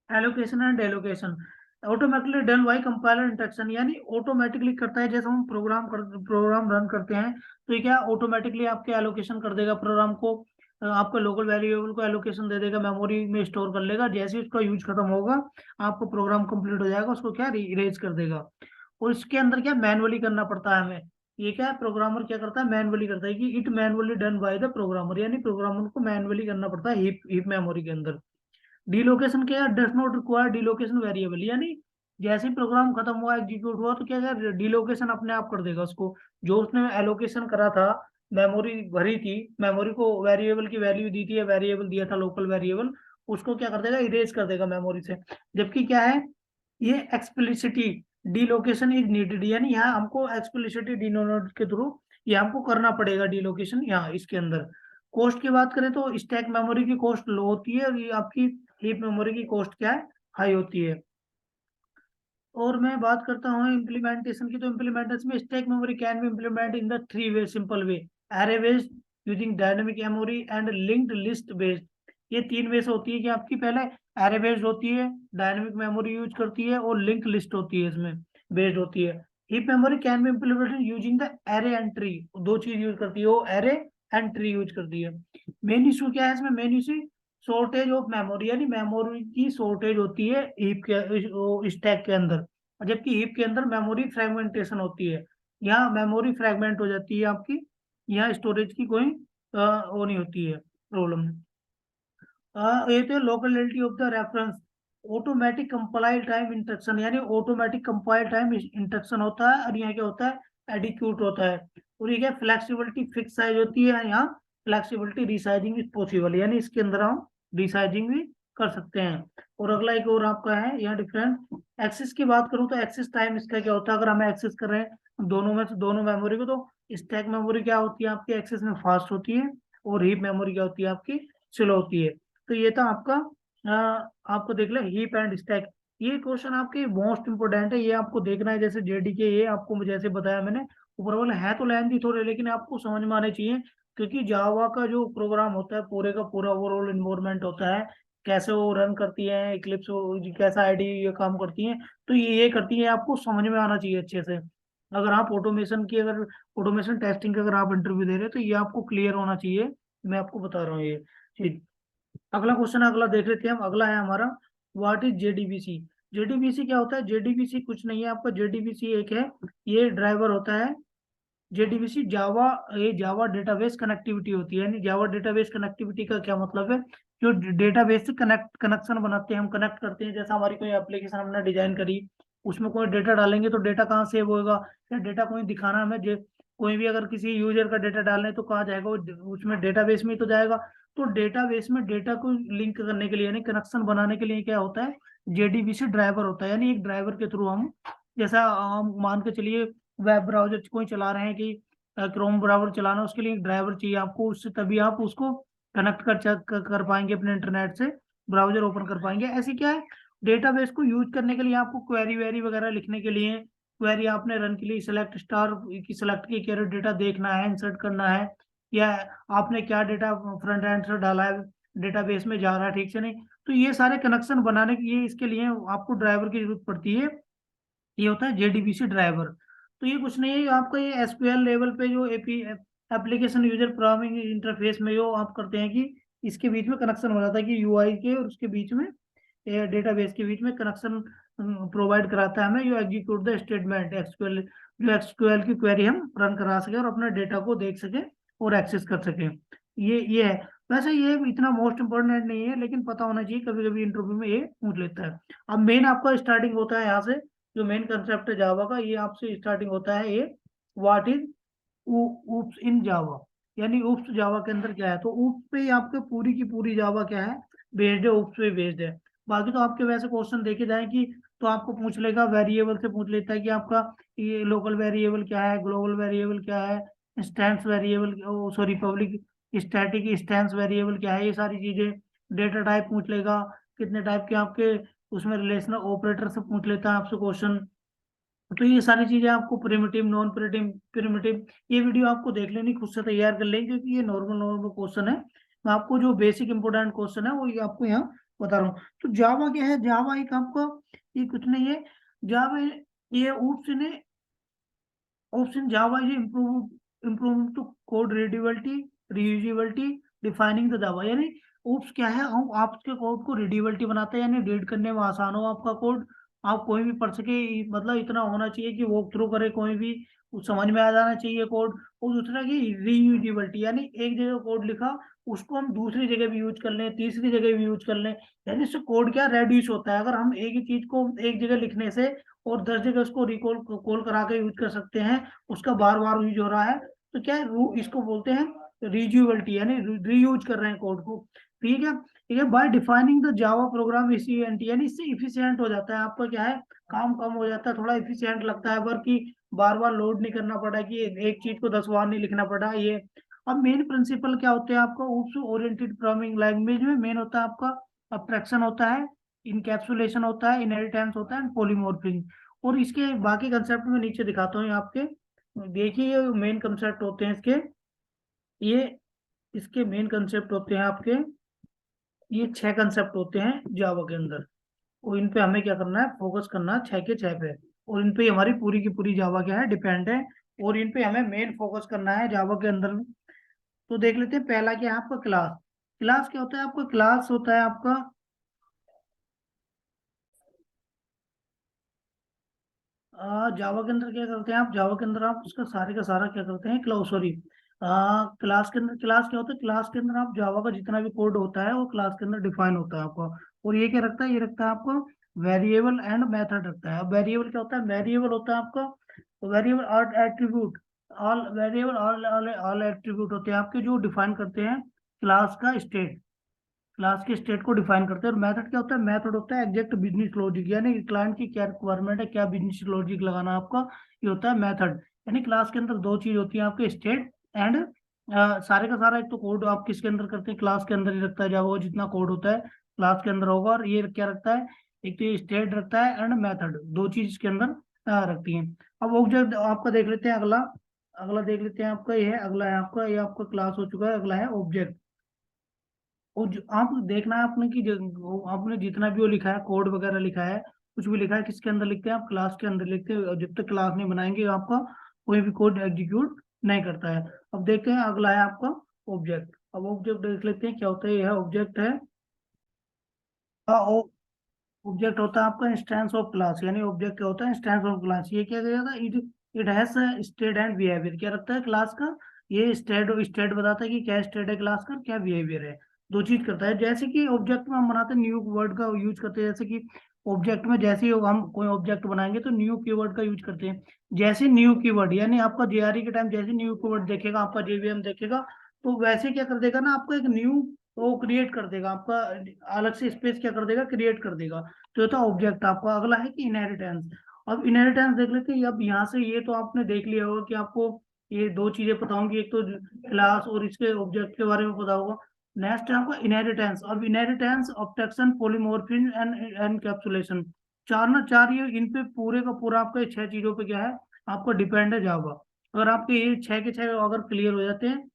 allocation and allocation. Automatically done by compiler instruction, यानी ऑटोमेटिकली करता है, जैसे हम प्रोग्राम रन करते हैं तो ये क्या ऑटोमेटिकली आपके एलोकेशन कर देगा प्रोग्राम को, आपका लोकल वेरिएबल को एलोकेशन दे देगा, मेमोरी में स्टोर कर लेगा। जैसे ही उसका यूज खत्म होगा आपको प्रोग्राम कंप्लीट हो जाएगा, उसको क्या इरेज कर देगा। और इसके अंदर क्या मैनुअली करना पड़ता है हमें, ये क्या है प्रोग्रामर क्या करता है, मैनुअली करता है कि it manually done by the programmer, यानी प्रोग्रामर को मैनुअली करना पड़ता है हीप मेमोरी के अंदर। डीलोकेशन क्या है, does not require deallocation variable, यानी जैसे ही प्रोग्राम खत्म हुआ एग्जीक्यूट हुआ तो क्या है डीलोकेशन अपने आप कर देगा उसको। जो उसने एलोकेशन करा था, मेमोरी भरी थी, मेमोरी को वेरिएबल की वैल्यू दी थी, वेरिएबल दिया था लोकल वेरिएबल, उसको क्या कर देगा, इरेज कर देगा मेमोरी से। जबकि क्या है, ये एक्सप्लिसिटी डीलोकेशन इज नीडेड, यानी यहाँ हमको एक्सप्लिसिटी डिनोट के थ्रू ये हमको करना पड़ेगा डीलोकेशन यहाँ इसके अंदर। कॉस्ट की बात करें तो स्टैक मेमोरी की कॉस्ट लो होती है, और ये आपकी हीप मेमोरी की कॉस्ट क्या है, हाई होती है। और मैं बात करता हूँ इम्प्लीमेंटेशन की, तो इम्प्लीमेंटेशन में stack memory can be implement in the 3 way simple way, array based, using dynamic memory and linked list based. ये 3 वे से होती है कि आपकी पहले एरे बेस्ड होती है, डायनेमिक मेमोरी यूज करती है, और लिंक लिस्ट होती है इसमें बेस्ड होती है। Heap memory can be implemented using the array and tree, दो चीज यूज करती है वो, एरे एंड ट्री यूज करती है। मेन इशू क्या है इसमें, main issue shortage of memory, यानी मेमोरी की शॉर्टेज होती है हीप के स्टैक के अंदर, और जबकि हीप के अंदर मेमोरी फ्रेगमेंटेशन होती है। यहाँ मेमोरी फ्रेगमेंट हो जाती है आपकी, यहाँ स्टोरेज की कोई वो नहीं होती है प्रॉब्लम। ये तो locality of the reference, automatic compile time instruction, यानी ऑटोमेटिक कंपाइल टाइम इंस्ट्रक्शन होता है, और यहाँ क्या होता है एडिक्यूट होता है। और ये क्या फ्लेक्सिबिलिटी फिक्स साइज होती है, यहाँ फ्लेक्सिबिलिटी रिसाइजिंग इज पॉसिबल, यानी इसके अंदर हम रिसाइजिंग भी कर सकते हैं। और अगला एक और आपका है यहाँ डिफरेंट एक्सेस की बात करूँ तो एक्सेस टाइम इसका क्या होता है, अगर हमें एक्सेस कर रहे हैं दोनों में से दोनों मेमोरी को, तो स्टैक मेमोरी क्या होती है आपकी एक्सेस में फास्ट होती है, और हीप मेमोरी क्या होती है आपकी स्लो होती है। तो ये था आपका आपको देख ले हीप एंड स्टैक। ये क्वेश्चन आपके मोस्ट इंपोर्टेंट है, ये आपको देखना है, जैसे जेडी के ये आपको जैसे बताया मैंने ऊपर वाले है तो लेंथी थोड़े, लेकिन आपको समझ में आने चाहिए, क्योंकि जावा का जो प्रोग्राम होता है पूरे का पूरा ओवरऑल इन्वायरमेंट होता है, कैसे वो रन करती है इक्लिप्स, कैसा आईडी ये काम करती है, तो ये करती है, आपको समझ में आना चाहिए अच्छे से। अगर आप ऑटोमेशन की, अगर ऑटोमेशन टेस्टिंग का अगर आप इंटरव्यू दे रहे हैं तो ये आपको क्लियर होना चाहिए, मैं आपको बता रहा हूँ ये चीज। अगला क्वेश्चन अगला देख लेते हैं हम, अगला है हमारा व्हाट इज जेडीबीसी। जेडीबीसी क्या होता है, जेडीबीसी कुछ नहीं है आपका, जेडीबीसी एक है, ये ड्राइवर होता है। जेडीबीसी जावा, ये जावा डेटाबेस कनेक्टिविटी होती है, यानी जावा डेटाबेस कनेक्टिविटी का क्या मतलब है, जो डेटाबेस से कनेक्शन बनाते हैं, हम कनेक्ट करते हैं, जैसा हमारी कोई एप्लीकेशन हमने डिजाइन करी, उसमें कोई डेटा डालेंगे तो डेटा कहाँ सेव होगा, या डेटा कोई दिखाना हमें, कोई भी अगर किसी यूजर का डेटा डालना है तो कहाँ जाएगा, वो उसमें डेटाबेस में ही तो जाएगा। तो डेटाबेस में डेटा को लिंक करने के लिए, यानी कनेक्शन बनाने के लिए क्या होता है, जेडीबीसी ड्राइवर होता है, यानी एक ड्राइवर के थ्रू हम, जैसा हम मान के चलिए वेब ब्राउजर कोई चला रहे हैं कि क्रोम ब्राउजर चलाना, उसके लिए एक ड्राइवर चाहिए आपको, उससे तभी आप उसको कनेक्ट कर पाएंगे अपने इंटरनेट से, ब्राउजर ओपन कर पाएंगे। ऐसे क्या है, डेटाबेस को यूज करने के लिए आपको क्वेरी वेरी वगैरह लिखने के लिए, क्वेरी आपने रन के लिए सेलेक्ट स्टार की सेलेक्ट की क्या डेटा देखना है, इंसर्ट करना है, या आपने क्या डेटा फ्रंट एंड से डाला है डेटाबेस में जा रहा है ठीक से नहीं, तो ये सारे कनेक्शन बनाने के लिए, इसके लिए आपको ड्राइवर की जरूरत पड़ती है, ये होता है जेडीबीसी ड्राइवर। तो ये कुछ नहीं है, आपका ये एसक्यूएल लेवल पे जो AP application user programming interface में जो आप करते हैं कि इसके बीच में कनेक्शन हो जाता है, कि यूआई के और उसके बीच में, डेटाबेस के बीच में कनेक्शन प्रोवाइड कराता है हमें, जो एग्जीक्यूट द स्टेटमेंट एक्सक्यूएल, जो एक्सक्यूएल की क्वेरी हम रन करा सके और अपने डेटा को देख सके और एक्सेस कर सके। ये है। वैसे ये इतना मोस्ट इंपोर्टेंट नहीं है, लेकिन पता होना चाहिए, कभी कभी इंटरव्यू में ये पूछ लेता है। अब मेन आपका स्टार्टिंग होता है यहाँ से, जो मेन कंसेप्ट है जावा का, ये आपसे स्टार्टिंग होता है, ये what is oops in Java, यानी ऊप्स जावा के अंदर क्या है, तो ऊप्स पे ही आपके पूरी की पूरी जावा क्या है बेस्ड है, ऊप्स पे बेस्ड है। बाकी तो आपके वैसे क्वेश्चन देखे जाए कि, तो आपको पूछ लेगा वेरिएबल से, पूछ लेता है कि आपका ये लोकल वेरिएबल क्या है, ग्लोबल वेरिएबल क्या है, instance variable, sorry public static instance variable क्या है, ये सारी चीजें। डेटा टाइप पूछ लेगा, कितने टाइप के आपके उसमें रिलेशनल ऑपरेटर से पूछ लेता है आपसे क्वेश्चन। तो ये सारी चीजें आपको प्रिमिटिव नॉन प्रिमिटिव ये वीडियो आपको देख लेनी, खुद से तैयार कर लेंगे, क्योंकि ये नॉर्मल नॉर्मल क्वेश्चन है, मैं आपको जो बेसिक इंपोर्टेंट क्वेश्चन है वो ये आपको यहाँ बता रहा हूँ। तो जावा क्या है, जावा एक आपका ये कुछ नहीं है, जावा ये option Java is improve to code readability, reusability, defining the Java, यानी ओप्स क्या है, हम आपके कोड को रीडेबिलिटी बनाते हैं, यानी रीड करने में आसान हो आपका कोड, आप कोई भी पढ़ सके, मतलब इतना होना चाहिए कि वॉक थ्रू करे कोई भी, समझ में आ जाना चाहिए कोड। और दूसरा की रीयूजेबिलिटी, यानी एक जगह कोड लिखा, उसको हम दूसरी जगह भी यूज कर लें, तीसरी जगह भी यूज कर लें, यानी इससे कोड क्या रेड्यूस होता है, अगर हम एक ही चीज को एक जगह लिखने से और 10 जगह उसको रिकॉल कॉल करा के यूज कर सकते हैं, उसका बार बार यूज हो रहा है, तो क्या है इसको बोलते हैं रीयूजेबिलिटी, यानी रीयूज कर रहे हैं कोड को। ठीक है, ठीक है, bye defining the Java program efficient, यानी इससे इफिशिएंट हो जाता है आपका, क्या है काम कम हो जाता है, थोड़ा इफिशिएंट लगता है, वर्क की बार बार लोड नहीं करना पड़ा, कि एक चीज को 10 बार नहीं लिखना पड़ा ये। अब मेन प्रिंसिपल क्या होते हैं आपका, ओप्स ओरिएंटेड प्रोग्रामिंग लैंग्वेज में मेन होता है आपका अब्स्ट्रक्शन होता है, इनकैप्सुलेशन होता है, इनहेरिटेंस होता है, पॉलीमॉर्फिज्म। और इसके बाकी कंसेप्ट में नीचे दिखाता हूँ आपके, देखिए ये मेन कंसेप्ट होते हैं इसके, ये इसके मेन कंसेप्ट होते हैं आपके, ये 6 कंसेप्ट होते हैं जावा के अंदर, और इन पे हमें क्या करना है, फोकस करना है 6 के 6 पे, और इन पे हमारी पूरी की पूरी जावा क्या है डिपेंड है, और इन पे हमें मेन फोकस करना है जावा के अंदर। तो देख लेते हैं, पहला क्या है आपका क्लास, क्लास क्या होता है आपका? क्लास होता है आपका जावा के अंदर क्या करते हैं आप? जावा के अंदर आप उसका सारे का सारा क्या करते हैं? क्लास, सॉरी, क्लास के अंदर क्लास क्या होता है? क्लास के अंदर आप जावा का जितना भी कोड होता है वो क्लास के अंदर डिफाइन होता है आपका। और ये क्या रखता है? ये रखता है आपको वेरिएबल एंड मेथड रखता है। अब वेरिएबल क्या होता है? वेरिएबल होता है आपका वेरिएबल और attribute, all variable, all attribute होते हैं आपके जो डिफाइन करते हैं क्लास का स्टेट, क्लास के स्टेट को डिफाइन करते हैं। और मेथड क्या होता है? मेथड होता है एग्जैक्ट बिजनेस लॉजिक, यानी क्लाइंट की क्या रिक्वायरमेंट है, क्या बिजनेस लॉजिक लगाना है आपका, ये होता है मेथड। यानी क्लास के अंदर दो चीज होती है आपके, स्टेट एंड सारे का सारा। एक तो कोड आप किसके अंदर करते हैं? क्लास के अंदर ही रखता है जावा, वो जितना कोड होता है क्लास के अंदर होगा। और ये क्या रखता है? एक तो ये स्टेट रखता है एंड मेथड, दो चीज इसके अंदर रखती है। अब ऑब्जेक्ट आपका देख लेते हैं अगला। अगला देख लेते हैं आपका, ये है अगला है आपका, ये आपका क्लास हो चुका है। अगला है ऑब्जेक्ट। और आप देखना है आपने कि आपने जितना भी वो लिखा है, कोड वगैरह लिखा है, कुछ भी लिखा है, किसके अंदर लिखते हैं आप? क्लास के अंदर लिखते हैं। और जब तक क्लास नहीं बनाएंगे आपका कोई भी कोड एग्जीक्यूट नहीं करता है। अब देखते हैं अगला है आपका ऑब्जेक्ट। अब ऑब्जेक्ट देख लेते हैं क्या होता है। यह ऑब्जेक्ट है, ऑब्जेक्ट होता है आपका इंस्टेंस ऑफ क्लास। यानी ऑब्जेक्ट क्या होता है? Instance of class. ये क्या करेगा? It it has state and behaviour. क्या रखता है क्लास का? ये स्टेट बताता है कि क्या स्टेट है क्लास का, क्या बिहेवियर है। दो चीज करता है। जैसे कि ऑब्जेक्ट में हम बनाते हैं न्यू वर्ड का यूज करते हैं। जैसे कि ऑब्जेक्ट में जैसे ही हम कोई ऑब्जेक्ट बनाएंगे तो न्यू कीवर्ड का यूज करते हैं। जैसे न्यू कीवर्ड, यानी आपका जेआरई के टाइम जैसे न्यू कीवर्ड देखेगा, आपका जेवीएम देखेगा, तो वैसे क्या कर देगा ना, आपको एक न्यू वो क्रिएट कर देगा आपका, अलग से स्पेस क्या कर देगा? क्रिएट कर देगा। तो ये था ऑब्जेक्ट आपका। अगला है कि इनहेरिटेंस। अब इनहेरिटेंस देख लेते हैं। अब यहाँ से ये तो आपने देख लिया होगा कि आपको ये दो चीजें पता होंगी, एक तो क्लास और इसके ऑब्जेक्ट के बारे में पता होगा। नेक्स्ट है आपका इनहेरिटेंस। अब इनहेरिटेंस, ऑब्टेक्शन, पॉलीमॉर्फिज्म एंड एनकैप्सुलेशन। चार ना चार, ये इन पे पूरे का पूरा आपका ये छह चीजों पे क्या है? आपका डिपेंड है जावा। अगर आपके ये छह के छह अगर क्लियर हो जाते हैं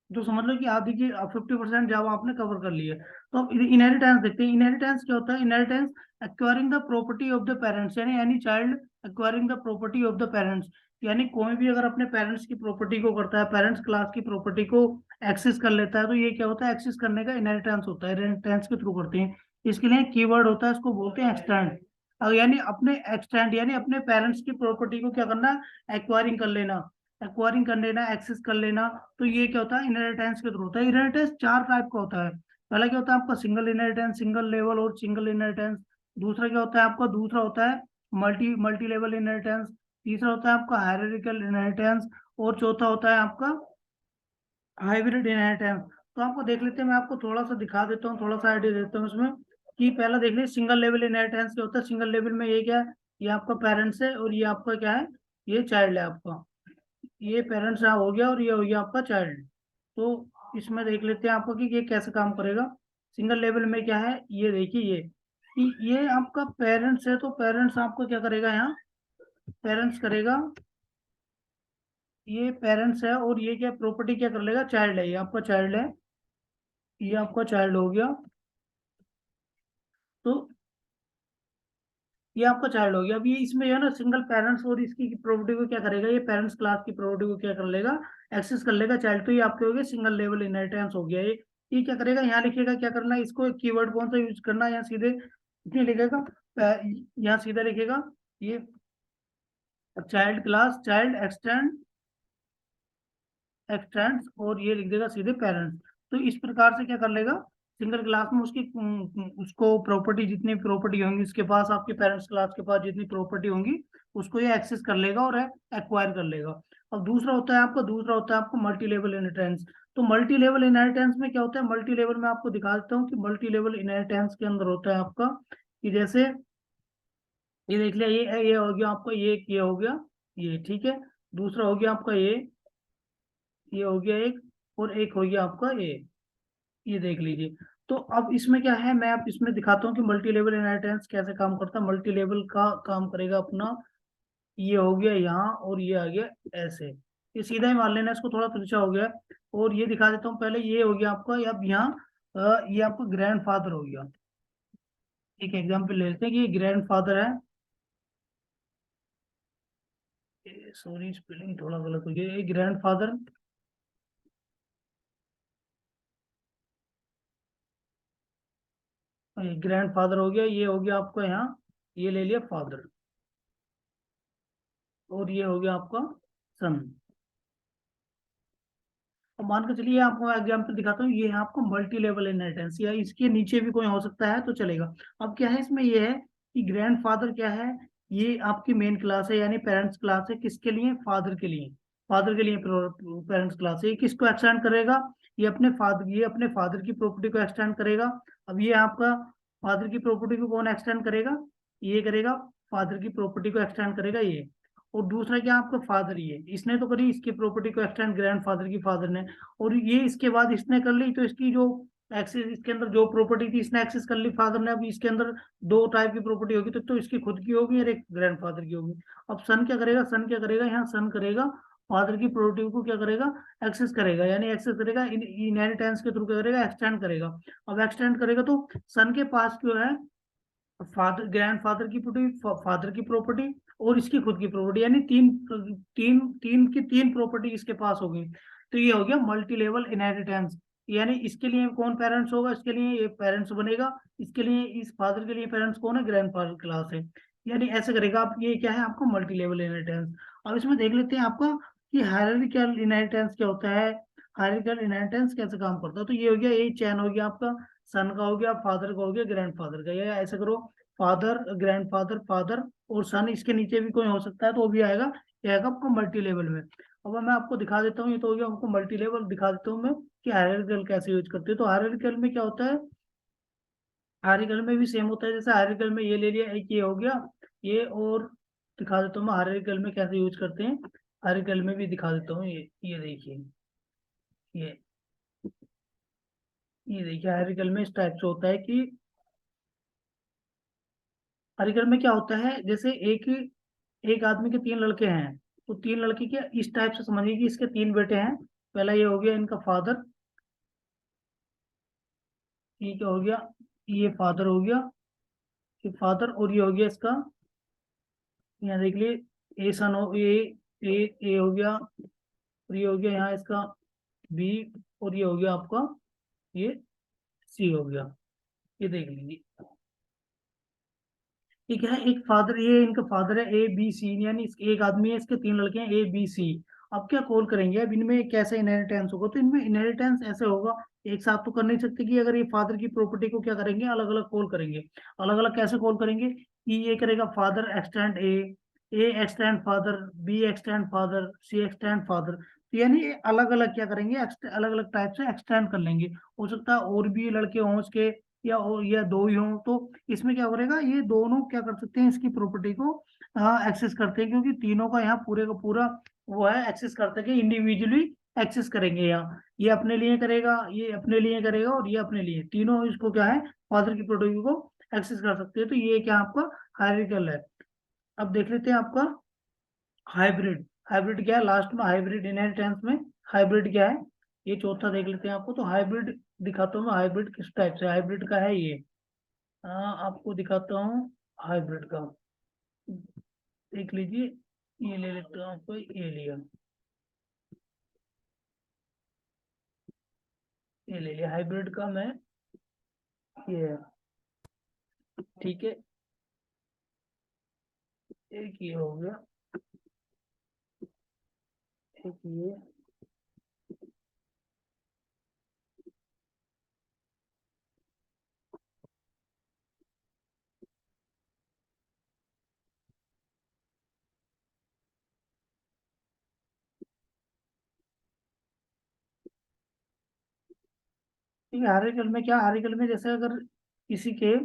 तो समझ लो कि आधी की 50% जावा आपने कवर कर लिया। तो अब इनहेरिटेंस देखते हैं। इनहेरिटेंस क्या होता है? Inheritance acquiring the property of the parents, यानी any child acquiring the property of the parents. यानी कोई भी अगर अपने पेरेंट्स की प्रॉपर्टी को करता है, पेरेंट्स क्लास की प्रॉपर्टी को एक्सेस कर लेता है, तो ये क्या होता है? एक्सेस करने का इनहेरिटेंस होता है। इनहेरिटेंस के थ्रू करते हैं। इसके लिए कीवर्ड होता है, इसको बोलते हैं एक्सटेंड। यानी अपने एक्सटेंड, यानी अपने पेरेंट्स की प्रॉपर्टी को क्या करना? एक्वायरिंग कर लेना, एक्वायरिंग कर लेना, एक्सेस कर लेना। तो ये क्या होता है? इनहेरिटेंस के थ्रू होता है। इनहेरिटेंस चार टाइप का होता है। पहला क्या होता है आपका? सिंगल इनहेरिटेंस, सिंगल लेवल और सिंगल इनहेरिटेंस। दूसरा क्या होता है आपका? दूसरा होता है मल्टी मल्टी लेवल इनहेरिटेंस। तीसरा होता है आपका हायरार्किकल इनहेरिटेंस। और चौथा होता है आपका हाइब्रिड इनहेरिटेंस। तो आपको देख लेते हैं, मैं आपको थोड़ा सा दिखा देता हूँ, थोड़ा सा आइडिया देता हूँ इसमें। कि पहला देख लीजिए सिंगल लेवल इनहेरिटेंस क्या होता है। सिंगल लेवल में ये क्या है? ये आपका पेरेंट्स है और ये आपका क्या है? ये चाइल्ड है आपका। ये पेरेंट्स हो गया और ये हो गया आपका चाइल्ड। तो इसमें देख लेते हैं आपको कि ये कैसे काम करेगा। सिंगल लेवल में क्या है? ये देखिए, ये कि ये आपका पेरेंट्स है, तो पेरेंट्स आपको क्या करेगा यहाँ? पेरेंट्स करेगा, ये पेरेंट्स है। और ये क्या प्रॉपर्टी क्या कर लेगा? चाइल्ड है, ये आपका चाइल्ड है, ये आपका चाइल्ड हो गया। तो ये आपका चाइल्ड हो गया। अब ये इसमें जो है ना सिंगल पेरेंट्स और इसकी प्रॉपर्टी को क्या करेगा? ये पेरेंट्स क्लास की प्रॉपर्टी को क्या कर लेगा? एक्सेस कर लेगा चाइल्ड। तो ये आपके हो गए सिंगल लेवल इनहेरिटेंस हो गया। ये क्या करेगा? यहाँ लिखेगा क्या करना है इसको, कीवर्ड कौन सा यूज करना है, यहाँ सीधे इसमें लिखेगा, यहाँ सीधा लिखेगा ये child class, child extend, x tends, और ये लिख देगा सीधे पेरेंट्स। तो इस प्रकार से क्या कर लेगा? सिंगल क्लास में उसकी उसको प्रॉपर्टी, जितनी प्रॉपर्टी होंगी उसके पास, आपके पेरेंट्स क्लास के पास जितनी प्रॉपर्टी होंगी उसको ये एक्सेस कर लेगा और एक्वायर कर लेगा। अब दूसरा होता है आपका, दूसरा होता है आपको मल्टी लेवल इनहेरिटेंस। तो मल्टी लेवल इनहेरिटेंस में क्या होता है? मल्टी लेवल में आपको दिखा देता हूँ कि मल्टी लेवल इनहेरिटेंस के अंदर होता है आपका कि जैसे ये देख लिया, ये हो गया आपका, ये हो गया, ये ठीक है। दूसरा हो गया आपका ये हो गया एक, और एक हो गया आपका ये देख लीजिए। तो अब इसमें क्या है, मैं आप इसमें दिखाता हूँ कि मल्टी लेवल इनहेरिटेंस कैसे काम करता है। मल्टी लेवल का काम करेगा अपना, ये हो गया यहाँ और ये आ गया ऐसे। ये सीधा ही मान लेना, इसको थोड़ा तिरछा हो गया। और ये दिखा देता हूँ पहले, ये हो गया आपका, अब यहाँ ये आपका ग्रैंड फादर हो गया। एक एग्जाम्पल ले लेते हैं कि ये ग्रैंड फादर है। सॉरी स्पेलिंग थोड़ा गलत हो गया, ये ग्रैंड फादर। ग्रैंड फादर हो गया, ये हो गया आपका यहाँ, ये ले लिया फादर, और ये हो गया आपका सन। अब मान के चलिए आपको एग्जाम्पल दिखाता हूँ, ये है आपको मल्टी लेवल इनहेरिटेंस, या इसके नीचे भी कोई हो सकता है तो चलेगा। अब क्या है इसमें, ये है कि ग्रैंडफादर क्या है, ये आपकी मेन क्लास है, यानी पेरेंट्स क्लास है, किसके लिए, फादर के लिए। फादर के लिए पेरेंट्स क्लास है, ये किसको एक्सटेंड करेगा, ये अपने फादर की प्रॉपर्टी को एक्सटेंड करेगा। अब ये आपका फादर की प्रॉपर्टी को कौन एक्सटेंड करेगा, ये करेगा, फादर की प्रॉपर्टी को एक्सटेंड करेगा ये। और दूसरा क्या, आपका फादर, ये इसने तो करी इसकी प्रॉपर्टी को एक्सटेंड ग्रैंडफादर की फादर ने, और ये इसके बाद इसने कर ली, तो इसकी जो एक्सेस, इसके अंदर जो प्रॉपर्टी थी इसने एक्सेस कर ली फादर ने। अब इसके अंदर दो टाइप की प्रॉपर्टी होगी, तो इसकी खुद की होगी और एक ग्रैंडफादर की होगी। अब सन क्या करेगा, यहाँ सन करेगा, फादर की प्रॉपर्टी को क्या करेगा, एक्सेस करेगा, यानी एक्सेस करेगा इनहेरिटेंस के थ्रू, क्या करेगा, एक्सटेंड करेगा। अब एक्सटेंड करेगा तो सन के पास जो है फादर, ग्रैंडफादर की प्रॉपर्टी, फादर की प्रॉपर्टी और इसकी खुद की प्रॉपर्टी, यानी तीन तीन तीन की तीन प्रॉपर्टी इसके पास होगी। तो ये हो गया मल्टी लेवल इनहेरिटेंस। यानी इसके लिए कौन पेरेंट्स होगा, इसके लिए ये पेरेंट्स बनेगा, इसके लिए इस फादर के लिए पेरेंट्स कौन है, ग्रैंडफादर क्लास है। यानी ऐसे करेगा आप, ये क्या है आपका मल्टी लेवल इनहेरिटेंस। अब इसमें देख लेते हैं आपका कि हायरार्किकल इनहेरिटेंस क्या होता है, हायरार्किकल इनहेरिटेंस कैसे काम करता है। तो ये हो गया, ये चैन हो गया आपका, सन का हो गया, फादर का हो गया, ग्रैंडफादर का, या ऐसे करो, फादर, ग्रैंडफादर, फादर और सन, इसके नीचे भी कोई हो सकता है तो वो भी आएगा, ये आएगा आपको मल्टी लेवल में। अब मैं आपको दिखा देता हूँ, ये तो हो गया आपको मल्टी लेवल, दिखा देता हूँ मैं कि हायरार्किकल कैसे यूज करते हैं। तो हायरार्किकल में क्या होता है, हायरार्किकल में भी सेम होता है, जैसे हायरार्किकल में ये ले लिया, एक ये हो गया ये, और दिखा देता हूँ मैं हायरार्किकल में कैसे यूज करते हैं। हायरार्किकल में भी दिखा देता हूँ, ये देखिए, ये ये देखिए हायरार्किकल में इस टाइप से होता है कि हायरार्किकल में क्या होता है, जैसे एक एक आदमी के तीन लड़के हैं, तो तीन लड़के के इस टाइप से समझिए कि इसके तीन बेटे हैं। पहला ये हो गया इनका फादर, ये क्या हो गया, ये फादर हो गया, ये फादर, और ये हो गया इसका, यहाँ देख लिए, ए सन हो, ए हो गया, और ये हो गया यहाँ इसका बी, और ये हो गया आपका ये सी हो गया। ये देख लीजिए, ठीक है, एक फादर, ये इनका फादर है ए बी सी, यानी एक आदमी है, इसके तीन लड़के हैं ए बी सी। अब क्या कॉल करेंगे, अब इनमें कैसे इनहेरिटेंस होगा, तो इनमें इनहेरिटेंस ऐसे होगा, एक साथ तो कर नहीं सकते कि अगर ये फादर की प्रॉपर्टी को क्या करेंगे, अलग अलग कॉल करेंगे। अलग अलग कैसे कॉल करेंगे, कि ये करेगा father extend A extend father, B extend father, C extend father, तो यानी अलग अलग क्या करेंगे, अलग अलग टाइप से एक्सटेंड कर लेंगे। हो सकता है और भी लड़के हों उसके, या दो ही हों, तो इसमें क्या करेगा, ये दोनों क्या कर सकते हैं, इसकी प्रॉपर्टी को एक्सेस करते हैं, क्योंकि तीनों का यहाँ पूरे का पूरा वो है, एक्सेस करते हैं कि इंडिविजुअली एक्सेस करेंगे यहाँ, ये अपने लिए करेगा, ये अपने लिए करेगा, और ये अपने लिए, तीनों इसको क्या है, फादर की प्रॉपर्टी को एक्सेस कर सकते हैं। तो ये क्या आपका हायरार्किकल है। अब देख लेते हैं आपका हाइब्रिड। हाइब्रिड क्या है, लास्ट में हाइब्रिड इनहेरिटेंस में हाइब्रिड क्या है, ये चौथा देख लेते हैं आपको। तो हाइब्रिड दिखाता हूँ मैं, हाइब्रिड किस टाइप से, हाइब्रिड का है ये, आपको दिखाता हूँ हाइब्रिड का, देख लीजिए, ये ले लेता हूँ आपको, ये लिया, ये ले लिया हाइब्रिड का मैं, ये है, ठीक है, एक ये हो गया, एक ये, ठीक है। हायरार्किकल में क्या, हायरार्किकल में जैसे अगर किसी के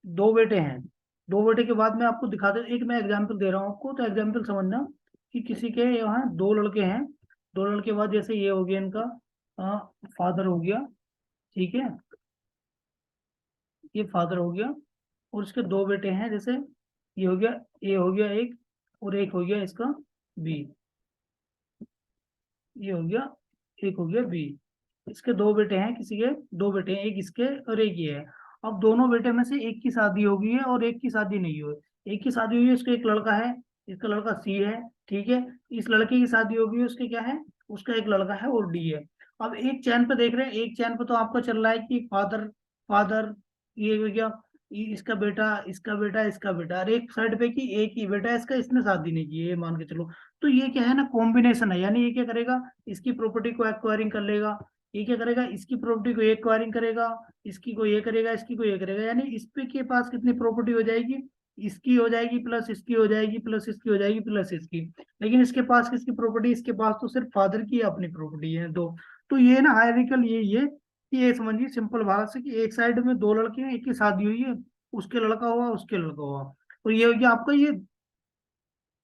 दो बेटे हैं, दो बेटे के बाद मैं आपको दिखा दे, एक मैं एग्जांपल दे रहा हूँ आपको, तो एग्जांपल समझना कि किसी के यहाँ दो लड़के हैं, दो लड़के के बाद जैसे ये हो गया इनका फादर हो गया, ठीक है, ये फादर हो गया, और उसके दो बेटे हैं, जैसे ये हो गया, ए हो गया एक, और एक हो गया इसका बी, ये हो गया, एक हो गया बी, इसके दो बेटे हैं, किसी के दो बेटे हैं, एक इसके और एक ये है। अब दोनों बेटे में से एक की शादी हो गई है और एक की शादी नहीं हुई, एक की शादी हुई है, उसका एक लड़का है, इसका लड़का सी है, ठीक है, इस लड़के की शादी हो गई है, उसके क्या है, उसका एक लड़का है और डी है। अब एक चैन पे देख रहे हैं, एक चैन पे तो आपका चल रहा है कि फादर फादर ये हो गया, इसका बेटा, इसका बेटा, इसका बेटा, और एक साइड पे कि एक ही बेटा है इसका, इसने शादी नहीं की है, ये मान के चलो। तो ये क्या है ना, कॉम्बिनेशन है, यानी ये क्या करेगा, इसकी प्रॉपर्टी को एक्वायरिंग कर लेगा, ये क्या करेगा, इसकी प्रॉपर्टी को एक्वायरिंग करेगा, इसकी को ये करेगा, इसकी को ये करेगा, यानी इस पे के पास कितनी प्रॉपर्टी हो जाएगी, इसकी हो जाएगी प्लस इसकी हो जाएगी प्लस इसकी हो जाएगी प्लस इसकी। लेकिन इसके पास किसकी प्रॉपर्टी, इसके पास तो सिर्फ फादर की अपनी प्रॉपर्टी है दो। तो ये ना हायरार्किकल, ये कि ये समझिए सिंपल बात से कि एक साइड में दो लड़के हैं, एक की शादी हुई है, उसके लड़का हुआ, उसके लड़का हुआ, और ये हो गया आपका ये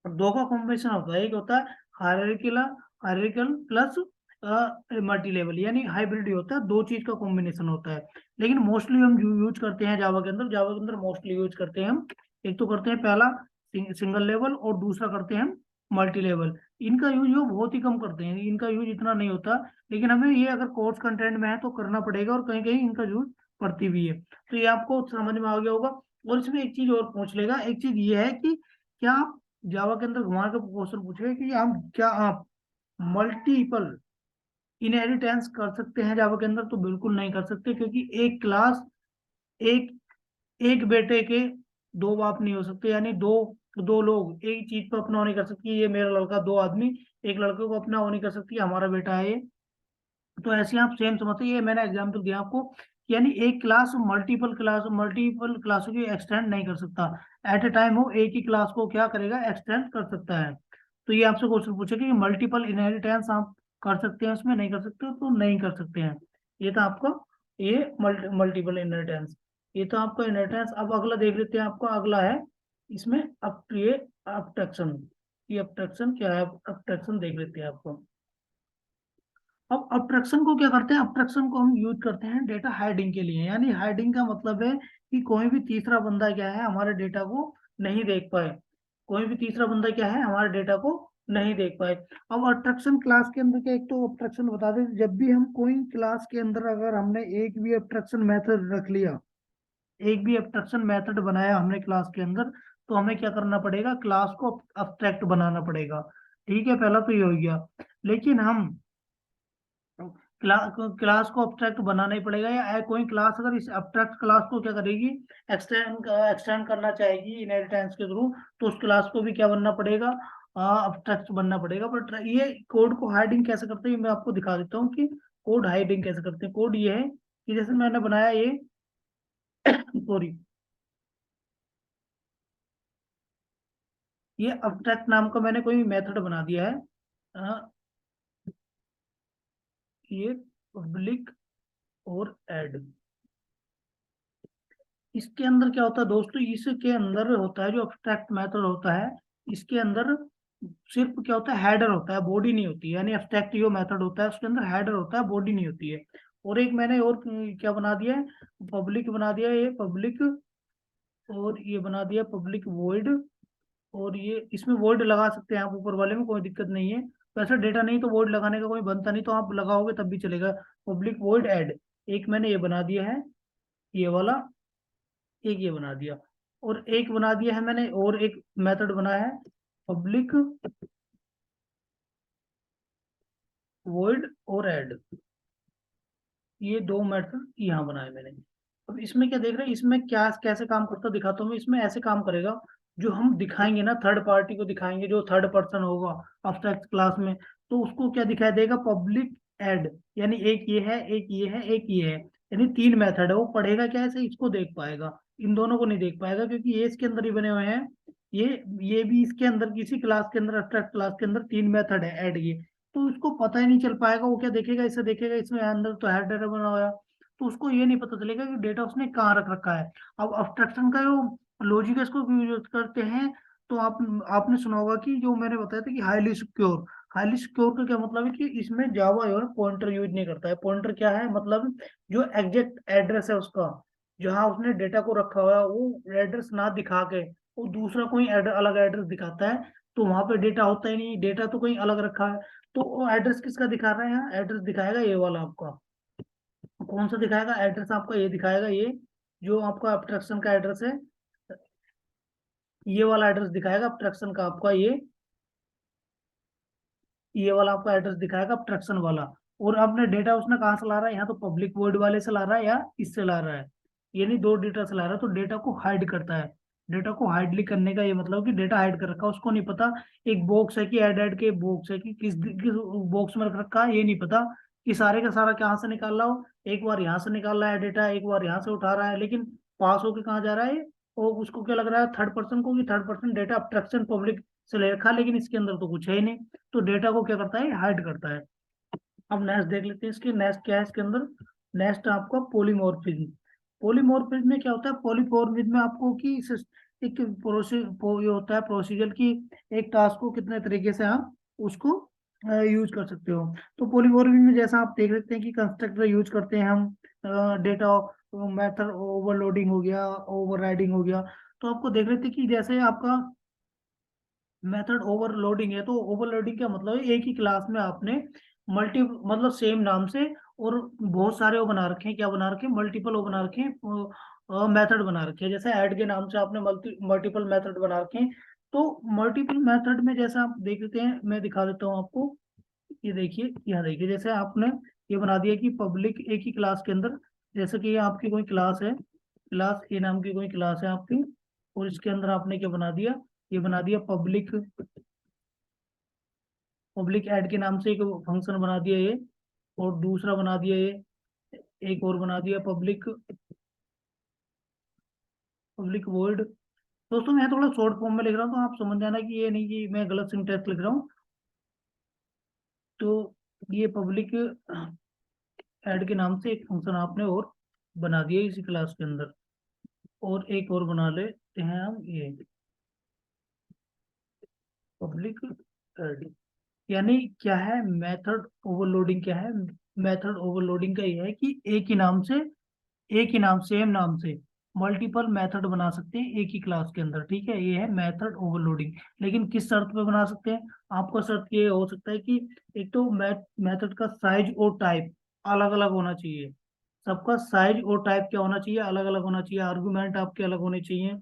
दो का कॉम्बिनेशन होता है। एक होता है hierarchical, hierarchical plus multi level, यानी हाइब्रिड होता है, दो चीज का कॉम्बिनेशन होता है। लेकिन मोस्टली हम यूज करते हैं जावा के अंदर, जावा के अंदर मोस्टली यूज करते हैं हम, एक तो करते हैं पहला सिंगल लेवल, और दूसरा करते हैं हम मल्टी लेवल। इनका यूज वो बहुत ही कम करते हैं, इनका यूज इतना नहीं होता, लेकिन हमें ये अगर कोर्स कंटेंट में है तो करना पड़ेगा, और कहीं कहीं इनका यूज पड़ती भी है। तो ये आपको समझ में आ गया होगा। और इसमें एक चीज और पूछ लेगा, एक चीज ये है कि क्या आप जावा के अंदर घुमा के क्वेश्चन पूछेगा कि हम क्या आप मल्टीपल इनहेरिटेंस कर सकते हैं जावा के अंदर, तो बिल्कुल नहीं कर सकते, क्योंकि एक क्लास, एक एक बेटे के दो बाप नहीं हो सकते, यानी दो दो लोग एक चीज पर अपना नहीं कर सकती, ये मेरा लड़का, दो आदमी एक लड़के को अपना वो नहीं कर सकती, हमारा बेटा है ये। तो ऐसे आप सेम समझते, ये मैंने एग्जांपल दिया आपको, यानी एक क्लास मल्टीपल क्लासों की एक्सटेंड नहीं कर सकता, एट ए टाइम वो एक ही क्लास को क्या करेगा, एक्सटेंड कर सकता है। तो ये आपसे क्वेश्चन पूछेगा कि मल्टीपल इनहेरिटेंस आप कर सकते हैं उसमें, नहीं कर सकते हो, तो नहीं कर सकते हैं। ये था आपका ये मल्टीपल इनहेरिटेंस, ये तो आपका इनहेरिटेंस। अब अगला देख लेते हैं, आपका अगला है इसमें अब ये अबट्रैक्शन। ये अबट्रैक्शन क्या है, अबट्रैक्शन देख लेते हैं आपको। अब अबट्रैक्शन को क्या करते हैं, अबट्रैक्शन को हम यूज करते हैं डेटा हाइडिंग के लिए, यानी हाइडिंग का मतलब है कि कोई भी तीसरा बंदा क्या है हमारे डेटा को नहीं देख पाए, कोई भी तीसरा बंदा क्या है हमारे डेटा को नहीं देख पाए। अब अबट्रैक्शन क्लास के अंदर क्या, एक तो अबट्रैक्शन बता दें, जब भी हम कोई क्लास के अंदर अगर हमने एक भी अबट्रैक्शन मेथड रख लिया, एक भी अबट्रैक्शन मेथड बनाया हमने क्लास के अंदर, तो हमें क्या करना पड़ेगा, क्लास को अब्स्ट्रैक्ट बनाना पड़ेगा। ठीक है, पहला तो ये हो गया। लेकिन हम क्लास को अब्स्ट्रैक्ट बनाना ही पड़ेगा, या कोई क्लास अगर इस अब्स्ट्रैक्ट क्लास को क्या करेगी, एक्सटेंड करना चाहेगी इनहेरिटेंस के थ्रू, तो उस क्लास को भी क्या बनना पड़ेगा, अब्स्ट्रैक्ट बनना पड़ेगा। बट ये कोड को हाइडिंग कैसे करते हैं, मैं आपको दिखा देता हूँ कि कोड हाइडिंग कैसे करते हैं। कोड ये है कि जैसे मैंने बनाया ये सॉरी, ये अब्स्ट्रैक्ट नाम का मैंने कोई मेथड बना दिया है, अ, ये पब्लिक और ऐड। इसके अंदर क्या होता है दोस्तों, इसके अंदर होता है जो अब्स्ट्रैक्ट मेथड होता है, इसके अंदर सिर्फ क्या होता है, हेडर होता है, बॉडी नहीं होती है। यानी अब्स्ट्रैक्ट जो मेथड होता है उसके अंदर हेडर होता है, बॉडी नहीं होती है। और एक मैंने और क्या बना दिया है, पब्लिक बना दिया है, ये पब्लिक, और ये बना दिया पब्लिक वॉइड, और ये इसमें वॉइड लगा सकते हैं आप ऊपर वाले में, कोई दिक्कत नहीं है। वैसे डेटा नहीं तो वॉइड लगाने का कोई बनता नहीं, तो आप लगाओगे तब भी चलेगा। पब्लिक वॉइड ऐड, एक मैंने ये बना दिया है, ये वाला, एक ये बना दिया, और एक बना दिया है मैंने, और एक मेथड बनाया है पब्लिक वॉइड और ऐड। ये दो मेथड यहाँ बनाए मैंने। अब इसमें क्या देख रहे हैं, इसमें क्या कैसे काम करता दिखाता हूँ मैं। इसमें ऐसे काम करेगा, जो हम दिखाएंगे ना थर्ड पार्टी को दिखाएंगे, जो थर्ड पर्सन होगा अब्स्ट्रैक्ट क्लास में, तो उसको क्या दिखाई देगा, पब्लिक ऐड, यानी एक ये है, एक ये है, एक ये है, यानी तीन मेथड है। वो पढ़ेगा क्या ऐसे, इसको देख पाएगा, इन दोनों को नहीं देख पाएगा, क्योंकि ये इसके अंदर ही बने हुए हैं। ये ये भी इसके अंदर, किसी क्लास के अंदर, अब्स्ट्रैक्ट क्लास के अंदर तीन मेथड है ऐड ये, तो उसको पता ही नहीं चल पाएगा। वो क्या देखेगा, इसे देखेगा इसमें अंदर तो हेडर बना हुआ है, तो उसको ये नहीं पता चलेगा कि डेटा उसने कहाँ रख रखा है। अब अब्स्ट्रक्शन का जो लॉजिक है इसको यूज करते हैं, तो आपने सुना होगा कि जो मैंने बताया था कि हाईली सिक्योर, हाईली सिक्योर का क्या मतलब है कि इसमें जावा जो है पॉइंटर यूज नहीं करता है। पॉइंटर क्या है मतलब, जो एग्जैक्ट एड्रेस है उसका, जहाँ उसने डेटा को रखा हुआ है, वो एड्रेस ना दिखा के वो दूसरा कोई अलग एड्रेस दिखाता है, तो वहां पे डेटा होता ही नहीं, डेटा तो कहीं अलग रखा है। तो एड्रेस किसका दिखा रहा है, यहाँ एड्रेस दिखाएगा ये वाला आपका, कौन सा दिखाएगा एड्रेस आपका, ये दिखाएगा, ये जो आपका अब्स्ट्रक्शन का एड्रेस है, ये वाला एड्रेस दिखाएगा अब्स्ट्रक्शन का आपका, ये वाला आपका एड्रेस दिखाएगा अब्स्ट्रक्शन वाला। और अपने डेटा उसने कहाँ से ला रहा है, यहाँ तो पब्लिक वॉइड वाले से ला रहा है या इससे ला रहा है, यानी दो डेटा चला रहा है तो डेटा को हाइड करता है। डेटा को हाइडली करने का ये मतलब कि डेटा हाइड कर रखा है, उसको नहीं पता एक बॉक्स है कि ऐड के बॉक्स है कि किस बॉक्स में रख रखा है, ये नहीं पता कि सारे का सारा कहाँ से निकाल रहा हो। एक बार यहाँ से निकाल रहा है डेटा, एक बार यहाँ से उठा रहा है, लेकिन पास होके कहाँ जा रहा है और उसको क्या लग रहा है थर्ड पर्सन को, कि third person data abstraction public से ले रखा है, लेकिन इसके अंदर तो कुछ है ही नहीं। तो डेटा को क्या करता है, हाइड करता है। अब नेक्स्ट देख लेते हैं, इसके नेक्स्ट क्या है इसके अंदर। नेक्स्ट आपका पॉलीमॉर्फिज्म। पॉलीमॉर्फिज्म में क्या होता है, पॉलीमॉर्फिज्म में आपको कि एक ये होता है प्रोसीजर की एक टास्क को कितने तरीके से आप उसको यूज कर सकते हो। तो पॉलीमॉर्फिज्म में जैसा आप देख सकते हैं कि कंस्ट्रक्टर यूज करते हैं हम, डेटा मेथड ओवरलोडिंग हो गया, ओवरराइडिंग हो गया। तो आपको देख लेते हैं कि जैसे आपका मेथड ओवरलोडिंग है, तो ओवरलोडिंग का मतलब है एक ही क्लास में आपने मल्टी मतलब सेम नाम से और बहुत सारे वो बना रखे हैं, क्या बना रखे हैं, मल्टीपल वो बना रखे हैं, मेथड बना रखे हैं। जैसे ऐड के नाम से आपने मल्टीपल मेथड बना रखे हैं। तो मल्टीपल मेथड में जैसा आप देख लेते हैं, मैं दिखा देता हूँ आपको। ये देखिए, यहाँ देखिए, जैसे आपने ये बना दिया कि पब्लिक एक ही क्लास के अंदर, जैसे कि ये आपकी कोई क्लास है, क्लास ए नाम की कोई क्लास है आपकी, और इसके अंदर आपने क्या बना दिया, ये बना दिया पब्लिक, पब्लिक ऐड के नाम से एक फंक्शन बना दिया ये, और दूसरा बना दिया ये, एक और बना दिया पब्लिक, पब्लिक वर्ड। दोस्तों मैं थोड़ा शॉर्ट फॉर्म में लिख रहा हूँ तो आप समझ जाना कि ये नहीं कि मैं गलत सिंटेक्स लिख रहा हूँ। तो ये पब्लिक ऐड के नाम से एक फंक्शन आपने और बना दिया इसी क्लास के अंदर। और एक और बना लेते हैं हम, ये पब्लिक ऐड। यानी क्या है मेथड ओवरलोडिंग, क्या है मेथड ओवरलोडिंग का ये है कि एक ही नाम सेम नाम से मल्टीपल मेथड बना सकते हैं एक ही क्लास के अंदर, ठीक है, ये है मेथड ओवरलोडिंग। लेकिन किस शर्त पे बना सकते हैं, आपका शर्त ये हो सकता है कि एक तो मेथड का साइज और टाइप अलग अलग होना चाहिए। सबका साइज और टाइप क्या होना चाहिए, अलग अलग होना चाहिए, आर्गुमेंट आपके अलग होने चाहिए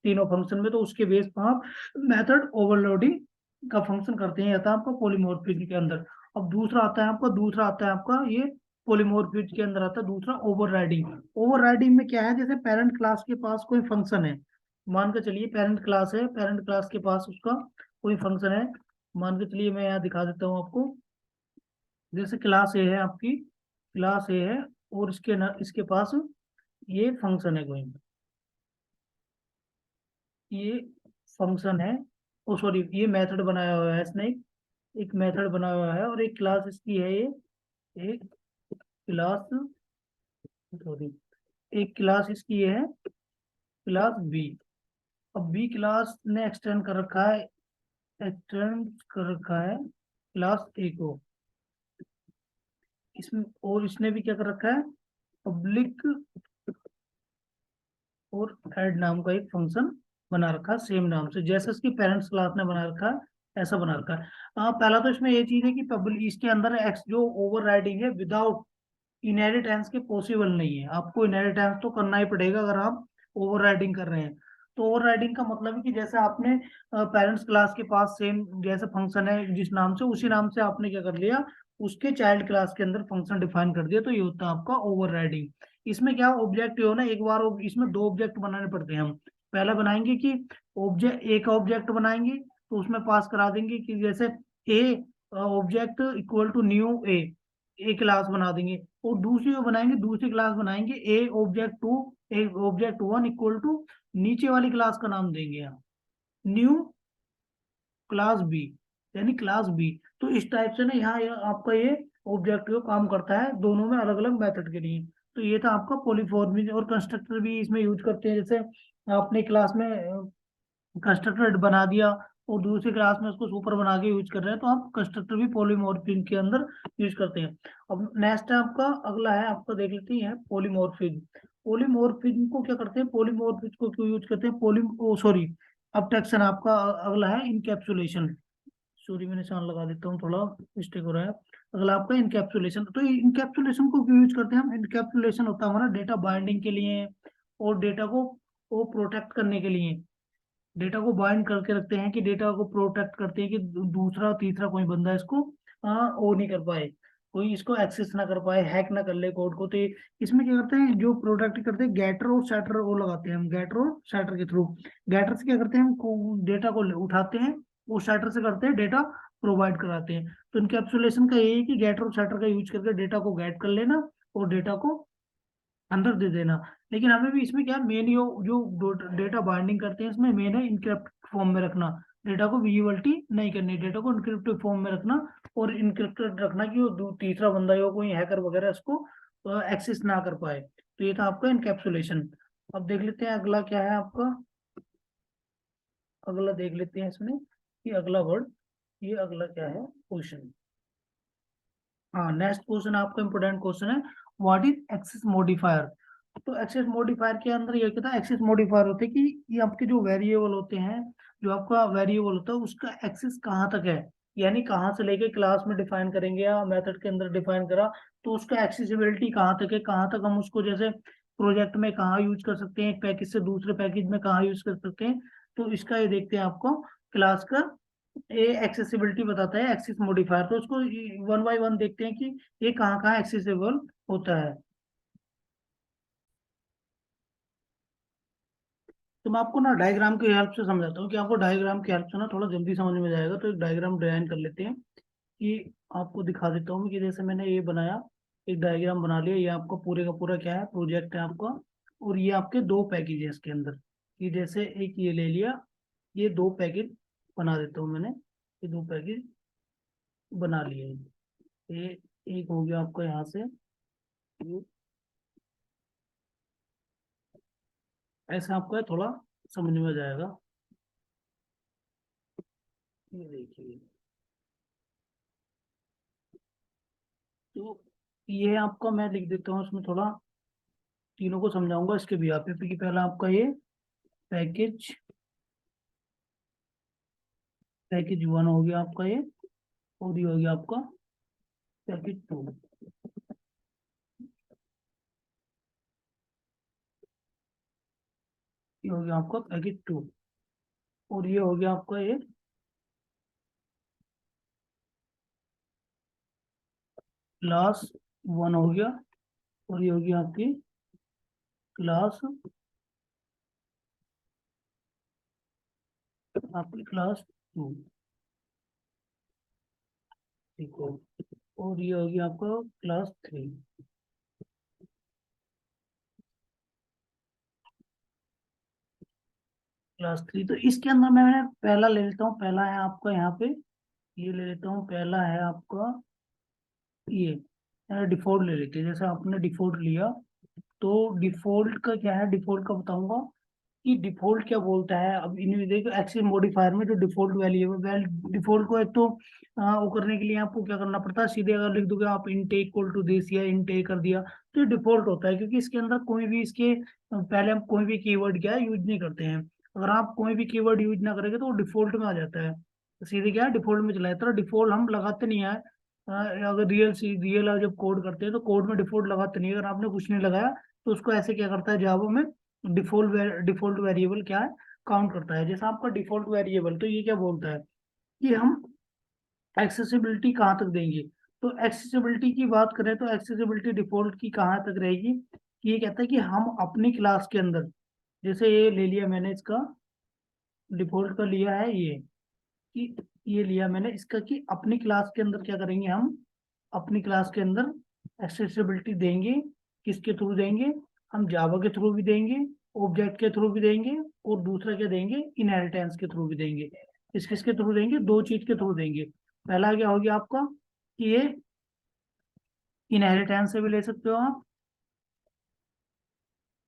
तीनों फंक्शन में, तो उसके बेस पर आप मेथड ओवरलोडिंग का फंक्शन करते हैं, या था आपका पॉलीमॉर्फिज्म के अंदर। अब दूसरा आता है आपका ये पॉलीमॉर्फिज्म के अंदर आता है दूसरा ओवरराइडिंग। ओवरराइडिंग में क्या है, जैसे पेरेंट क्लास के पास कोई फंक्शन है, मान के चलिए पेरेंट क्लास है, पेरेंट क्लास के पास उसका कोई फंक्शन है, मान के चलिए मैं यहाँ दिखा देता हूँ आपको। जैसे क्लास ए है आपकी, क्लास ए है, और इसके पास ये फंक्शन है कोई, ये फंक्शन है, ओ सॉरी ये मेथड बनाया हुआ है इसने, एक मेथड बनाया हुआ है, और एक क्लास इसकी है ये, एक क्लास, सॉरी एक क्लास इसकी ये है, क्लास बी। अब बी क्लास ने एक्सटेंड कर रखा है क्लास ए को, इसमें, और इसने भी क्या कर रखा है, पब्लिक और ऐड नाम का एक फंक्शन बना रखा है सेम नाम से, जैसे इसकी पेरेंट्स क्लास ने बना रखा है ऐसा बना रखा है। पहला तो इसमें ये चीज है कि पब्लिक इसके अंदर एक्स जो ओवरराइडिंग है विदाउट इनहेरिटेंस के पॉसिबल नहीं है, आपको इनहेरिटेंस तो करना ही पड़ेगा अगर आप ओवरराइडिंग कर रहे हैं। तो ओवरराइडिंग का मतलब है कि जैसे आपने पेरेंट्स क्लास के पास सेम जैसे फंक्शन है जिस नाम से, उसी नाम से आपने क्या कर लिया, उसके चाइल्ड क्लास के अंदर फंक्शन डिफाइन कर दिया, तो ये होता है आपका ओवरराइडिंग। इसमें क्या ऑब्जेक्ट हो ना, एक बार इसमें दो ऑब्जेक्ट बनाने पड़ते हैं हम। पहला बनाएंगे कि ऑब्जेक्ट, एक ऑब्जेक्ट बनाएंगे तो उसमें पास करा देंगे कि जैसे A object equal to new A class बना देंगे, और दूसरी को बनाएंगे, दूसरी क्लास बनाएंगे A object two, A object one equal to नीचे वाली क्लास का नाम देंगे हम न्यू क्लास बी, यानी क्लास बी। तो इस टाइप से ना यहाँ आपका ये ऑब्जेक्ट जो काम करता है दोनों में अलग अलग मेथड के लिए। तो ये था आपका पॉलीफॉर्मिंग, और कंस्ट्रक्टर भी इसमें यूज करते हैं, जैसे आपने क्लास में कंस्ट्रक्टर बना दिया और दूसरी क्लास में उसको सुपर बना के यूज कर रहे हैं, तो आप कंस्ट्रक्टर भी पॉलीमॉर्फिज्म के अंदर यूज करते हैं। अब नेक्स्ट है आपका, अगला है आपका, देख लेते हैं पॉलीमॉर्फिज्म। पॉलीमॉर्फिज्म को क्या करते हैं, पॉलीमॉर्फिज्म को क्यों यूज करते हैं, पॉली ओ सॉरी अबट्रैक्शन आपका अगला है, इनकैप्सुलेशन। सॉरी मैं निशान लगा देता हूँ, थोड़ा मिस्टेक हो रहा है। अगला आपका इनकैप्सुलेशन। तो इनकैप्सुलेशन को क्यों यूज करते हैं हम, इनकैप्सुलेशन होता है हमारा डेटा बाइंडिंग के लिए, और डेटा को वो प्रोटेक्ट करने के लिए, डेटा को बाइंड करके रखते हैं कि डेटा को प्रोटेक्ट करते हैं कि दूसरा तीसरा कोई बंदा इसको वो नहीं कर पाए। कोई इसको एक्सेस ना कर पाए, हैक ना कर ले कोड को। तो इसमें क्या करते हैं, जो प्रोडक्ट करते हैं गेटर और सेटर वो लगाते हैं हम, गेटर और सेटर के थ्रू। गेटर से क्या करते हैं, हम डेटा को उठाते हैं, वो सेटर से करते हैं डेटा प्रोवाइड कराते हैं। तो इनकैप्सुलेशन का यही है कि गेटर और सेटर का यूज करके डेटा को गेट कर लेना और डेटा को अंदर दे देना। लेकिन हमें भी इसमें क्या मेन जो डेटा बाइंडिंग करते हैं इसमें मेन है इनक्रिप्ट फॉर्म में रखना। डेटा को विजुअलिटी नहीं करनी, डेटा को इनक्रिप्टेड फॉर्म में रखना, और इनक्रिप्टेड रखना कि वो तीसरा बंदा या कोई हैकर वगैरह इसको एक्सेस ना कर पाए। तो ये था आपका इनकैप्सुलेशन। अब देख लेते हैं अगला क्या है आपका। अगला देख लेते हैं इसमें कि अगला वर्ड, ये अगला क्या है क्वेश्चन। हाँ, नेक्स्ट क्वेश्चन आपका इंपोर्टेंट क्वेश्चन है, व्हाट इज एक्सेस मॉडिफायर। तो एक्सेस मॉडिफायर के अंदर ये कहता है, एक्सेस मॉडिफायर होते हैं कि ये आपके जो वेरिएबल होते हैं, जो आपका वेरिएबल होता है उसका एक्सेस कहाँ तक है, यानी कहाँ से लेके क्लास में डिफाइन करेंगे या मेथड के अंदर डिफाइन करा, तो उसका एक्सेसिबिलिटी कहाँ तक है, कहाँ तक हम उसको जैसे प्रोजेक्ट में कहाँ यूज कर सकते हैं, एक पैकेज से दूसरे पैकेज में कहाँ यूज कर सकते हैं। तो इसका ये देखते हैं आपको क्लास का ये एक्सेसिबिलिटी बताता है, एक्सेस मॉडिफायर। तो उसको वन बाय वन देखते हैं कि ये कहाँ कहाँ एक्सेसिबल होता है। तो मैं आपको ना डायग्राम की हेल्प से समझाता हूँ कि आपको डायग्राम की हेल्प से ना थोड़ा जल्दी समझ में जाएगा। तो एक डायग्राम डिजाइन कर लेते हैं कि आपको दिखा देता हूँ कि जैसे मैंने ये बनाया, एक डायग्राम बना लिया। ये आपका पूरे का पूरा क्या है, प्रोजेक्ट है आपका। और ये आपके दो पैकेज है इसके अंदर, कि जैसे एक ये ले लिया, ये दो पैकेज बना देता हूँ मैंने, ये दो पैकेज बना लिए। ये एक हो गया आपका यहाँ से, ये ऐसा आपका थोड़ा समझ में आ जाएगा। ये देखिए, तो ये आपका मैं लिख देता हूँ इसमें थोड़ा, तीनों को समझाऊंगा इसके भी आप कि पहला आपका ये पैकेज, पैकेज वन हो गया आपका ये, और ये हो गया आपका पैकेज टू, ये हो गया आपका पैकेज टू, और ये हो गया आपका ये क्लास वन हो गया, और ये हो गया आपकी क्लास, आपकी क्लास टू। ठीक है, और ये हो गया आपका क्लास थ्री। क्लास थ्री, तो इसके अंदर मैं पहला ले लेता हूँ, पहला है आपका यहाँ पे, ये ले लेता हूँ, पहला है आपका ये डिफॉल्ट ले लेते हैं। जैसे आपने डिफॉल्ट लिया, तो डिफॉल्ट का क्या है, डिफॉल्ट का बताऊंगा कि डिफॉल्ट क्या बोलता है। अब इन देखो एक्सेस मॉडिफायर में जो डिफॉल्ट वैल्यू है, डिफॉल्ट को एक तो वो करने के लिए आपको क्या करना पड़ता है, सीधे अगर लिख दोगे आप इंटे इक्वल टू दिस या इंटे कर दिया, तो ये डिफॉल्ट होता है, क्योंकि इसके अंदर कोई भी इसके पहले हम कोई भी कीवर्ड क्या है यूज नहीं करते हैं। अगर आप कोई भी कीवर्ड यूज ना करेंगे तो वो डिफॉल्ट में आ जाता है, तो सीधे क्या है डिफॉल्ट में चला जाता है। डिफॉल्ट हम लगाते नहीं है, अगर रियल जब कोड करते हैं तो कोड में डिफॉल्ट लगाते नहीं है। अगर आपने कुछ नहीं लगाया तो उसको ऐसे क्या करता है जावा में, डिफॉल्ट वेरिएबल क्या है काउंट करता है। जैसा आपका डिफॉल्ट वेरिएबल, तो ये क्या बोलता है कि हम एक्सेसिबिलिटी कहाँ तक देंगे। तो एक्सेसिबिलिटी की बात करें तो एक्सेसिबिलिटी डिफॉल्ट की कहाँ तक रहेगी, कि ये कहता है कि हम अपनी क्लास के अंदर, जैसे ये ले लिया मैंने इसका डिफॉल्ट का लिया है ये, कि ये लिया मैंने इसका कि अपनी क्लास के अंदर क्या करेंगे हम, अपनी क्लास के अंदर एक्सेसिबिलिटी देंगे। किसके थ्रू देंगे, हम जावा के थ्रू भी देंगे, ऑब्जेक्ट के थ्रू भी देंगे, और दूसरा क्या देंगे, इनहेरिटेंस के थ्रू भी देंगे। किस किस के थ्रू देंगे, दो चीज के थ्रू देंगे। पहला क्या हो गया आपका कि ये इनहेरिटेंस से भी ले सकते हो आप,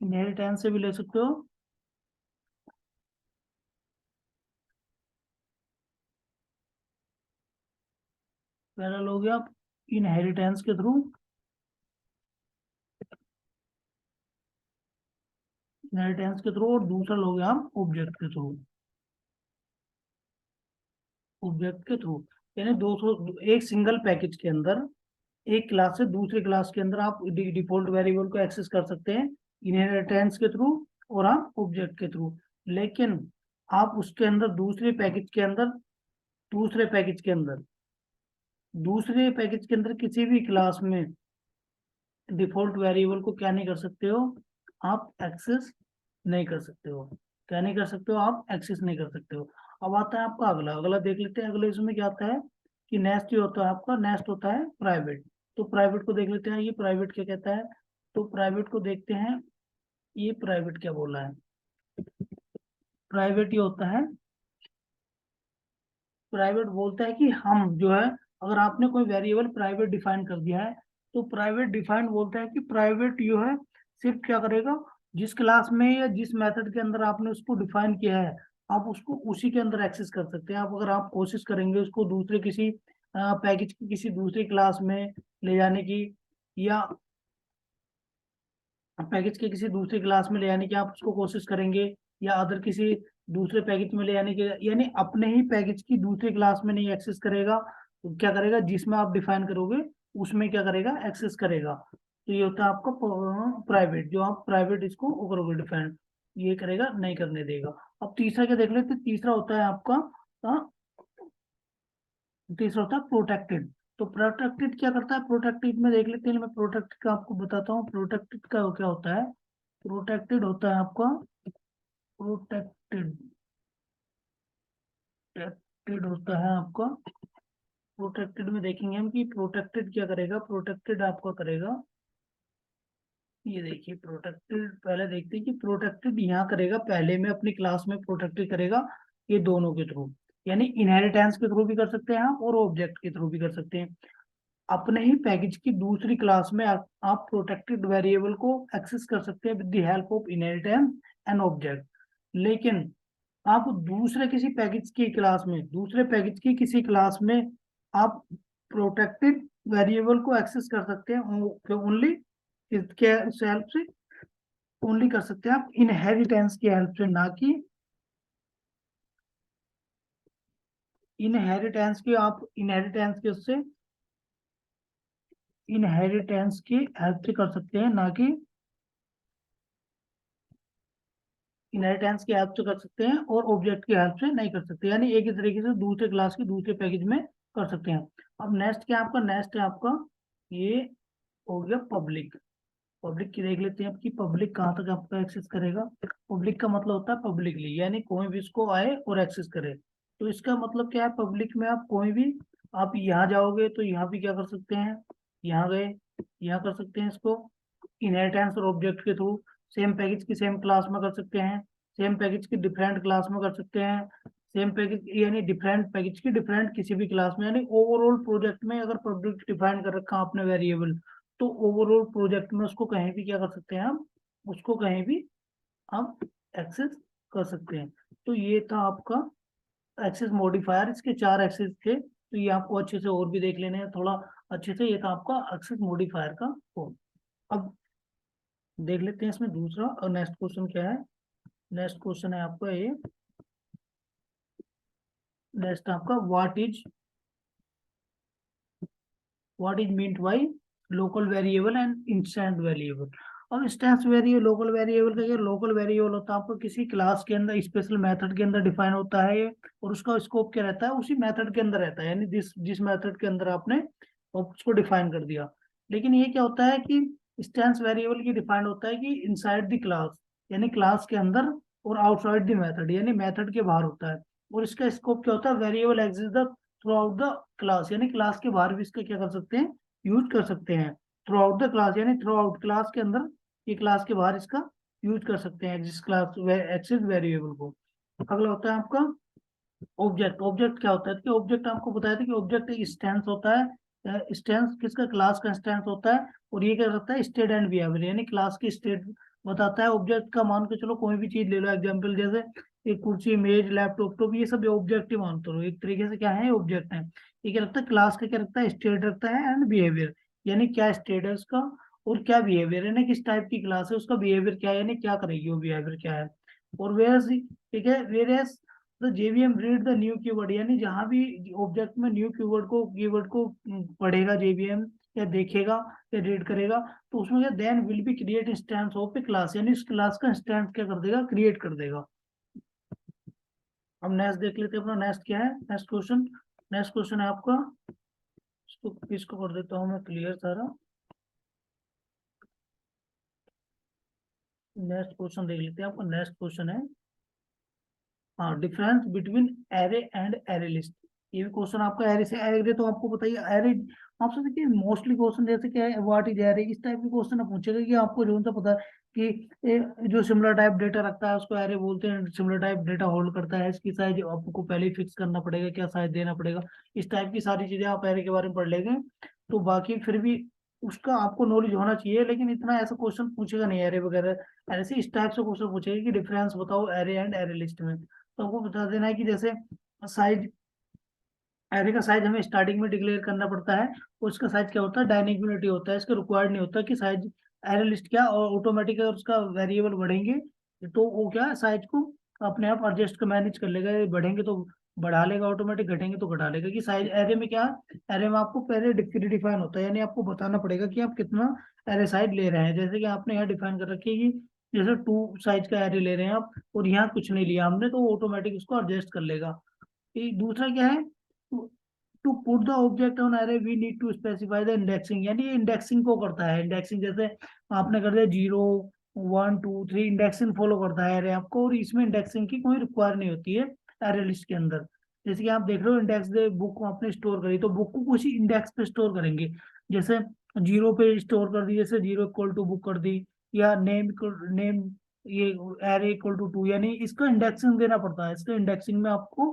इनहेरिटेंस से भी ले सकते हो। पहला लोगे आप इनहेरिटेंस के थ्रू, इनहेरिटेंस के थ्रू, और दूसरा लोगे आप ऑब्जेक्ट के थ्रू, ऑब्जेक्ट के थ्रू। यानी दो एक सिंगल पैकेज के अंदर एक क्लास से दूसरे क्लास के अंदर आप डिफॉल्ट वेरिएबल को एक्सेस कर सकते हैं, इनहेरिटेंस के थ्रू और आप ऑब्जेक्ट के थ्रू। लेकिन आप उसके अंदर दूसरे पैकेज के अंदर, दूसरे पैकेज के अंदर दूसरे पैकेज के अंदर किसी भी क्लास में डिफॉल्ट वेरिएबल को क्या नहीं कर सकते हो, आप एक्सेस नहीं कर सकते हो। क्या नहीं कर सकते हो, आप एक्सेस नहीं कर सकते हो। अब आता है आपका अगला, अगला देख लेते हैं। अगले इसमें क्या आता है कि नेस्ट ही होता है आपका, नेस्ट होता है प्राइवेट। तो प्राइवेट को देख लेते हैं, ये प्राइवेट क्या कहता है। तो प्राइवेट को देखते हैं, ये प्राइवेट क्या बोला है। प्राइवेट ये होता है, प्राइवेट बोलता है कि हम जो है, अगर आपने कोई वेरिएबल प्राइवेट डिफाइन कर दिया है, तो प्राइवेट डिफाइन बोलता है कि प्राइवेट जो है सिर्फ क्या करेगा, जिस क्लास में या जिस मेथड के अंदर आपने उसको डिफाइन किया है, आप उसको उसी के अंदर एक्सेस कर सकते हैं। आप अगर आप कोशिश करेंगे उसको दूसरे किसी पैकेज की किसी दूसरी क्लास में ले जाने की, या पैकेज के किसी दूसरी क्लास में ले आने की आप उसको कोशिश करेंगे, या अदर किसी दूसरे पैकेज में ले आने के, यानी अपने ही पैकेज की दूसरी क्लास में नहीं एक्सेस करेगा, तो क्या करेगा, जिसमें आप डिफाइन करोगे उसमें क्या करेगा, एक्सेस करेगा। तो ये होता है आपका प्राइवेट, जो आप प्राइवेट इसको वो करोगे डिफाइन, ये करेगा, नहीं करने देगा। अब तीसरा क्या देख लेते हैं। तीसरा होता है आपका तीसरा होता है प्रोटेक्टेड। तो प्रोटेक्टेड क्या करता है, प्रोटेक्टेड में देख लेते हैं। मैं प्रोटेक्टेड का आपको बताता हूँ, प्रोटेक्टेड का क्या होता है। प्रोटेक्टेड होता है आपका, प्रोटेक्टेड प्रोटेक्टेड होता है आपका, प्रोटेक्टेड में देखेंगे हम कि प्रोटेक्टेड क्या करेगा। प्रोटेक्टेड आपका करेगा, ये देखिए प्रोटेक्टेड, पहले देखते हैं कि प्रोटेक्टेड यहाँ करेगा, पहले में अपनी क्लास में प्रोटेक्टेड करेगा, ये दोनों के थ्रू, यानी इनहेरिटेंस के थ्रू भी कर सकते हैं आप, और ऑब्जेक्ट के थ्रू भी कर सकते हैं। अपने ही पैकेज की दूसरी क्लास में आप प्रोटेक्टेड वेरिएबल को एक्सेस कर सकते हैं with the help of inheritance and object. लेकिन आप दूसरे किसी पैकेज की क्लास में, दूसरे पैकेज की किसी क्लास में आप प्रोटेक्टेड वेरिएबल को एक्सेस कर सकते हैं ओनली इसके हेल्प से, ओनली कर सकते हैं आप इनहेरिटेंस की हेल्प से, ना कि इनहेरिटेंस की, आप इनहेरिटेंस के उससे, इनहेरिटेंस की हेल्प से कर सकते हैं, ना कि इनहेरिटेंस की हेल्प से कर सकते हैं, और ऑब्जेक्ट की हेल्प से नहीं कर सकते। यानी एक ही तरीके से दूसरे क्लास की दूसरे पैकेज में कर सकते हैं। अब नेक्स्ट क्या है आपका, नेक्स्ट है आपका, ये हो गया पब्लिक। पब्लिक की देख लेते हैं आपकी, पब्लिक कहाँ तक आपका एक्सेस करेगा। पब्लिक का मतलब होता है पब्लिकली, यानी कोई भी इसको आए और एक्सेस करे। तो इसका मतलब क्या है, पब्लिक में आप कोई भी, आप यहाँ जाओगे तो यहाँ भी क्या कर सकते हैं, यहाँ गए, यहाँ कर सकते हैं इसको इनहेरिटेंस और ऑब्जेक्ट के थ्रू। सेम पैकेज की सेम क्लास में कर सकते हैं, सेम पैकेज की डिफरेंट क्लास में कर सकते हैं, सेम पैकेज यानी डिफरेंट पैकेज की डिफरेंट किसी भी क्लास में, यानी ओवरऑल प्रोजेक्ट में अगर पब्लिक डिफाइन कर रखा आपने वेरिएबल, तो ओवरऑल प्रोजेक्ट में उसको कहीं भी क्या कर सकते हैं हम, उसको कहीं भी आप एक्सेस कर सकते हैं। तो ये था आपका एक्सेस मॉडिफायर, इसके चार एक्सेस थे, तो ये आपको अच्छे से और भी देख लेने हैं थोड़ा अच्छे से। ये था आपका एक्सेस मॉडिफायर का कोड। अब देख लेते हैं इसमें दूसरा और नेक्स्ट क्वेश्चन क्या है। नेक्स्ट क्वेश्चन है आपका ये, नेक्स्ट आपका what is meant by local variable and instant variable. अब इंस्टेंस वेरिएबल, लोकल वेरिएबल का ये, लोकल वेरिएबल होता है आपको किसी क्लास के अंदर स्पेशल मेथड के अंदर डिफाइन होता है ये, और उसका स्कोप क्या रहता है, उसी मेथड के अंदर रहता है, यानी जिस जिस मेथड के अंदर आपने उसको डिफाइन कर दिया। लेकिन ये क्या होता है कि इंस्टेंस वेरिएबल की डिफाइंड होता है कि इनसाइड द क्लास, यानी क्लास के अंदर, और आउटसाइड द मेथड, यानी मेथड के बाहर होता है। और इसका स्कोप क्या होता है, variable exist the through out the class, यानी क्लास के बाहर भी इसका क्या कर सकते हैं, यूज कर सकते हैं। थ्रू आउट द क्लास यानी थ्रू आउट क्लास के अंदर, ये क्लास के बाहर इसका यूज कर सकते हैं जिस क्लास एक्सेस वेरिएबल को। अगला होता है आपका ऑब्जेक्ट। ऑब्जेक्ट क्या होता है कि ऑब्जेक्ट आपको बताया था कि ऑब्जेक्ट इंस्टेंस होता है। इंस्टेंस किसका, क्लास का इंस्टेंस होता है, और ये क्या करता है, स्टेट एंड बिहेवियर, यानी क्लास की स्टेट बताता है। ऑब्जेक्ट का मान के चलो कोई भी चीज ले लो, एग्जांपल जैसे एक कुर्सी, मेज, लैपटॉप, टॉप, ये सब ऑब्जेक्ट ही मानते हो, एक तरीके से क्या है, ऑब्जेक्ट है। ये क्या रखता है, क्लास का क्या रखता है, स्टेट रखता है एंड बिहेवियर, यानी क्या स्टेट है उसका और क्या बिहेवियर है, यानी किस टाइप की क्लास है, उसका बिहेवियर क्या है, यानी क्या करेगी वो, बिहेवियर क्या है। और वेयर, ठीक है, वेयर तो JVM read the new keyword, यानी जहां भी ऑब्जेक्ट में न्यू कीवर्ड को पढ़ेगा जेवीएम, या देखेगा या रीड करेगा, तो उसमें क्या, then will be create instance of a class, यानी उस क्लास का इंस्टेंस क्या कर देगा, क्रिएट कर देगा। अब नेक्स्ट देख लेते हैं अपना, नेक्स्ट क्या है, नेक्स्ट क्वेश्चन। नेक्स्ट क्वेश्चन है आपका तो इसको कर देता हूँ मैं क्लियर सारा। नेक्स्ट क्वेश्चन देख लेते हैं। आपका नेक्स्ट क्वेश्चन है, हाँ, difference between array and array list. ये भी क्वेश्चन आपका एरे से, एरे तो आपको बताइए एरे, आपसे देखिए मोस्टली क्वेश्चन जैसे क्या है, व्हाट इज एरे, इस टाइप के क्वेश्चन पूछेगा कि आपको जो सा पता है कि जो सिमिलर टाइप डेटा रखता है उसको एरे बोलते हैं, सिमिलर टाइप डेटा होल्ड करता है, इसकी साइज आपको पहले ही फिक्स करना पड़ेगा, क्या साइज देना पड़ेगा, इस टाइप की सारी चीजें आप एरे के बारे में पढ़ लेंगे। तो बाकी फिर भी उसका आपको नॉलेज होना चाहिए, लेकिन इतना ऐसा क्वेश्चन पूछेगा नहीं एरे वगैरह, ऐसे इस टाइप से क्वेश्चन पूछेगा कि डिफरेंस बताओ एरे एंड एरे लिस्ट में। तो आपको बता देना है कि जैसे साइज, एरे का साइज हमें स्टार्टिंग में डिक्लेयर करना पड़ता है, और उसका साइज क्या होता है, डायनेमिक होता है, इसका रिक्वायर्ड नहीं होता कि साइज, एरे लिस्ट क्या और ऑटोमेटिक अगर उसका वेरिएबल बढ़ेंगे तो वो क्या साइज को अपने आप एडजस्ट कर मैनेज कर लेगा, ये बढ़ेंगे तो बढ़ा लेगा ऑटोमेटिक, घटेंगे तो घटा लेगा। कि साइज एरे में क्या, एरे में आपको पहले डिफाइन होता है, यानी आपको बताना पड़ेगा कि आप कितना एरे साइज ले रहे हैं। जैसे कि आपने यहाँ डिफाइन कर रखी है कि जैसे 2 साइज का एरे ले रहे हैं आप, और यहाँ कुछ नहीं लिया हमने, तो ऑटोमेटिक उसको एडजस्ट कर लेगा। दूसरा क्या है, to put the object on array we need to specify the indexing, यानी ये इंडेक्सिंग को करता है। इंडेक्सिंग जैसे आपने कर दिया 0 1 2 3, इंडेक्सिंग फॉलो करता है एरे आपको, और इसमें इंडेक्सिंग की कोई रिक्वायर नहीं होती है एरे लिस्ट के अंदर। जैसे कि आप देख रहे हो इंडेक्स दे बुक को आपने स्टोर करी, तो बुक को कुछ इंडेक्स पे स्टोर करेंगे। जैसे 0 पे स्टोर कर दी, जैसे 0 इक्वल टू बुक कर दी, या नेम ये एरे इक्वल टू 2, यानी इसका इंडेक्सिंग देना पड़ता है, इसका इंडेक्सिंग में आपको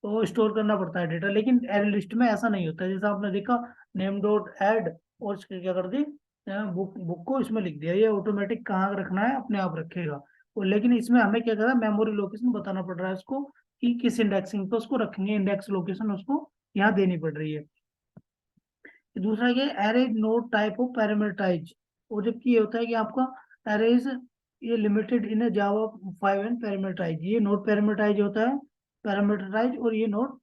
तो स्टोर करना पड़ता है डेटा। लेकिन एरे लिस्ट में ऐसा नहीं होता है, जैसा आपने देखा नेम डॉट ऐड, और इसके क्या कर दी, बुक बुक को इसमें लिख दिया, ये ऑटोमेटिक कहाँ रखना है अपने आप रखेगा। और लेकिन इसमें हमें क्या करना है, मेमोरी लोकेशन बताना पड़ रहा है उसको कि किस इंडेक्सिंग पे उसको रखेंगे, इंडेक्स लोकेशन उसको यहाँ देनी पड़ रही है। दूसरा ये array node type of parameterize, और जबकि ये होता है कि आपका एरेज ये limited in Java 5 and parameterize, ये नोड पैरामीटराइज होता है, पैरामीटराइज, और ये नोड,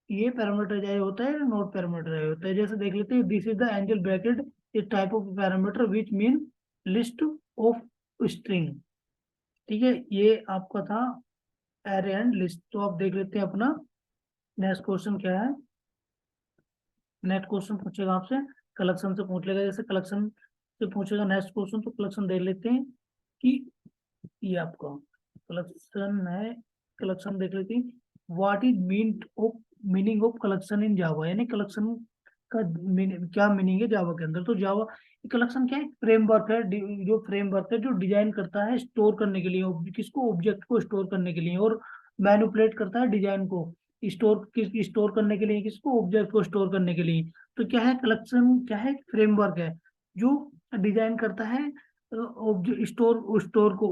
ये पैरामीटराइज होता है, नोट पैरामीटराइज होता है। जैसे देख लेते हैं, this is the angle bracket, इस type of parameter which mean list of string. ठीक है, ये आपका था एरे एंड लिस्ट। तो आप देख लेते हैं अपना नेक्स्ट क्वेश्चन क्या है। नेक्स्ट क्वेश्चन पूछेगा आपसे, कलेक्शन से पूछ लेगा, जैसे कलेक्शन से पूछेगा नेक्स्ट क्वेश्चन, तो कलेक्शन देख लेते हैं कि ये आपका कलेक्शन है। कलेक्शन देख लेते हैं, what is meaning of collection in Java, यानी कलेक्शन का क्या मीनिंग है जावा के अंदर। तो जावा कलेक्शन क्या है, फ्रेमवर्क है, जो फ्रेमवर्क है जो डिजाइन करता है स्टोर करने के लिए, किसको, ऑब्जेक्ट को स्टोर करने के लिए, और मैनिपुलेट करता है डिजाइन को स्टोर करने के लिए, किसको, ऑब्जेक्ट को स्टोर करने के लिए। तो क्या है कलेक्शन, क्या है, फ्रेमवर्क है जो डिजाइन करता है ऑब्जेक्ट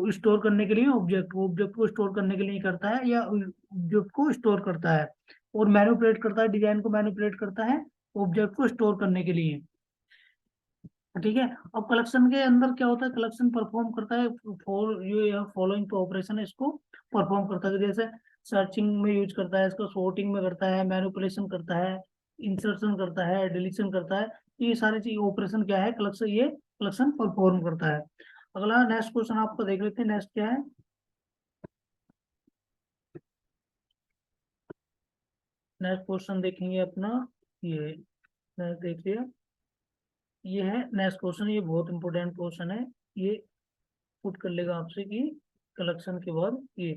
स्टोर करने के लिए, ऑब्जेक्ट को स्टोर करने के लिए करता है, या ऑब्जेक्ट को स्टोर करता है, और मैनिपुलेट करता है, डिजाइन को मैनिपुलेट करता है ऑब्जेक्ट को स्टोर करने के लिए। ठीक है, अब कलेक्शन के अंदर क्या होता है, कलेक्शन परफॉर्म करता है फॉर ये फॉलोइंग ऑपरेशन, इसको परफॉर्म करता है। जैसे सर्चिंग में यूज करता है इसको, सॉर्टिंग में करता है, मैनिपुलेशन करता है, इंसर्शन करता है, डिलीशन करता है। ये सारी चीज ऑपरेशन क्या है, कलेक्शन, ये कलेक्शन परफॉर्म करता है। अगला नेक्स्ट क्वेश्चन आपको देख लेते हैं, नेक्स्ट क्या है। नेक्स्ट क्वेश्चन देखेंगे अपना, ये नेक्स्ट देखिए, ये है नेक्स्ट क्वेश्चन, ये बहुत इंपॉर्टेंट क्वेश्चन है। ये पुट कर लेगा आपसे कि कलेक्शन के बाद ये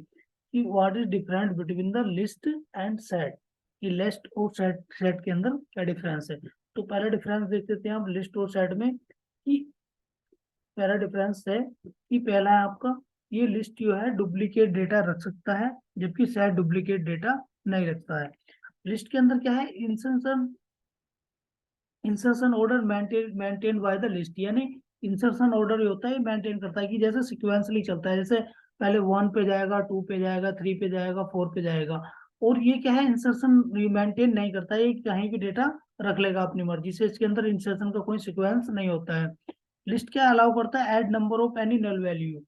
कि what is different between the list and set, कि लिस्ट और सेट, सेट के अंदर क्या डिफरेंस है। तो पहला डिफरेंस देख लेते हैं आप लिस्ट और सेट में, कि पहला डिफरेंस है कि पहला है आपका, ये लिस्ट जो है डुप्लीकेट डेटा रख सकता है, जबकि सेट डुप्लीकेट डेटा नहीं रखता है। लिस्ट के अंदर क्या है, insertion insertion order maintain by the list, यानी इंसर्शन ऑर्डर होता है मेंटेन करता है कि जैसे सिक्वेंसली चलता है, जैसे पहले 1 पे जाएगा, 2 पे जाएगा, 3 पे जाएगा, 4 पे जाएगा। और ये क्या है, इंसर्शन मेंटेन नहीं करता है, ये कहीं भी डेटा रख लेगा अपनी मर्जी से, इसके अंदर इंसर्शन का कोई सिक्वेंस नहीं होता है। लिस्ट क्या अलाउ करता है, add number of any null value,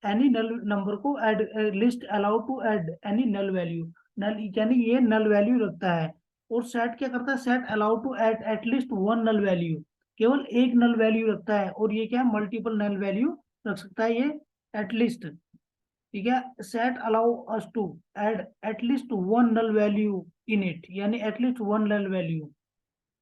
any null number को add, list allow to add any null value, null यानी ये नल वैल्यू रखता है। और सेट क्या करता है, set allow to add at least 1 null value, केवल एक नल वैल्यू रखता है, और ये क्या है, मल्टीपल नल वैल्यू रख सकता है ये एटलीस्ट। ठीक है, set allow us to add at least 1 null value in it, यानी एटलीस्ट 1 नल वैल्यू।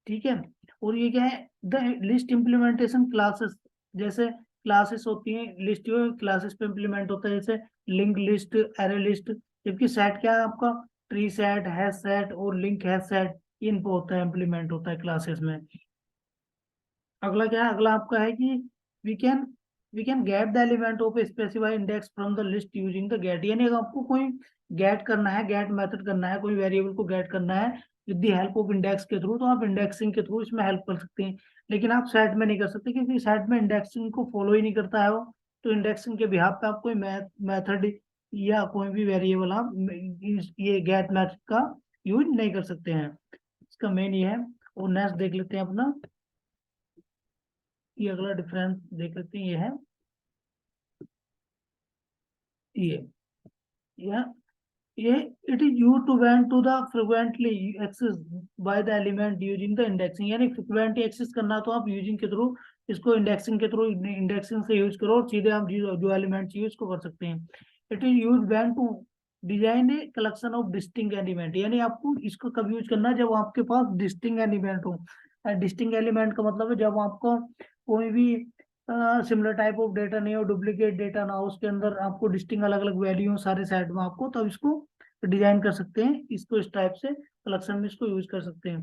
ठीक है। और ये क्या है, द लिस्ट इम्प्लीमेंटेशन क्लासेस, जैसे क्लासेस होती हैं, लिस्ट जो क्लासेस पे इम्प्लीमेंट होता है, जैसे लिंक लिस्ट, एरे लिस्ट। जबकि सेट क्या है आपका, ट्री सेट, हैश सेट और लिंक हैश सेट, इन पे होता है, इम्प्लीमेंट होता है क्लासेस में। अगला क्या है, अगला आपका है कि we can we can get the element of specify index from the list using the get. यानी अगर आपको कोई गेट करना है, गेट मेथड करना है, कोई वेरिएबल को गेट करना है with the help of index के थ्रू, तो आप इंडेक्सिंग के थ्रू इसमें हेल्प कर सकते हैं। लेकिन आप सेट में नहीं कर सकते, क्योंकि सेट में इंडेक्सिंग को फॉलो ही नहीं करता है वो। तो इंडेक्सिंग के बिहाफ पे आप कोई मेथड या कोई भी वेरिएबल आप ये गेट मेथड का यूज नहीं कर सकते हैं। इसका मेन ये है। और नेक्स्ट देख लेते हैं अपना, ये अगला डिफरेंस देख लेते हैं, ये है ये ये ये it is use to went to the frequently access by the element using the indexing. यानी फ्रिक्वेंटली एक्सेस करना तो आप यूजिंग के थ्रू, इसको इंडेक्सिंग के थ्रू, इंडेक्सिंग से यूज करो और सीधे आप जो एलिमेंट चाहिए उसको कर सकते हैं। It is use when to design a collection of distinct element. यानी आपको इसको कब यूज करना है, जब आपके पास डिस्टिंग एलिमेंट हो। डिस्टिंग एलिमेंट का मतलब है जब आपको कोई भी सिमिलर टाइप ऑफ डेटा नहीं हो, डुप्लीकेट डेटा ना हो, उसके अंदर आपको डिस्टिंग अलग अलग वैल्यू हो सारे सेट में आपको, तब इसको डिजाइन कर सकते हैं, इसको इस टाइप से कलेक्शन में इसको यूज कर सकते हैं।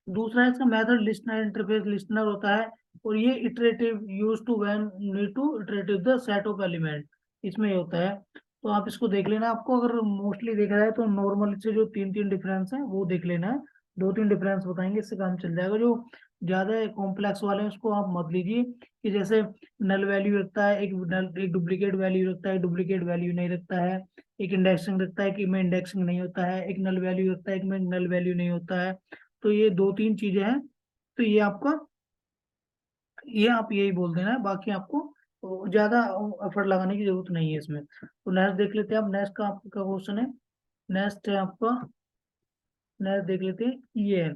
दूसरा है इसका मेथड लिस्टनर इंटरफेस लिस्टनर होता है। और ये iterative use to when need to iterative the set of element, इसमें ये होता है। तो आप इसको देख लेना, आपको अगर मोस्टली देखा जाए तो नॉर्मल से जो तीन तीन डिफरेंस है वो देख लेना है। दो तीन डिफरेंस बताएंगे, इससे काम चल जाएगा। जो ज्यादा कॉम्प्लेक्स वाले हैं उसको आप मत लीजिए, कि जैसे नल वैल्यू रखता है, एक डुप्लीकेट वैल्यू रखता है, डुप्लीकेट वैल्यू नहीं रखता है, एक इंडेक्सिंग रखता है कि में इंडेक्सिंग नहीं होता है, एक नल वैल्यू रखता है, एक में नल वैल्यू नहीं होता है। तो ये दो तीन चीजें हैं। तो ये आपका, ये आप यही बोल देना है, बाकी आपको ज्यादा एफर्ट लगाने की जरूरत नहीं है इसमें। तो नेक्स्ट देख लेते हैं। अब नेक्स्ट का आपका क्वेश्चन है, नेक्स्ट है आपका, नेक्स्ट देख लेते हैं। ये है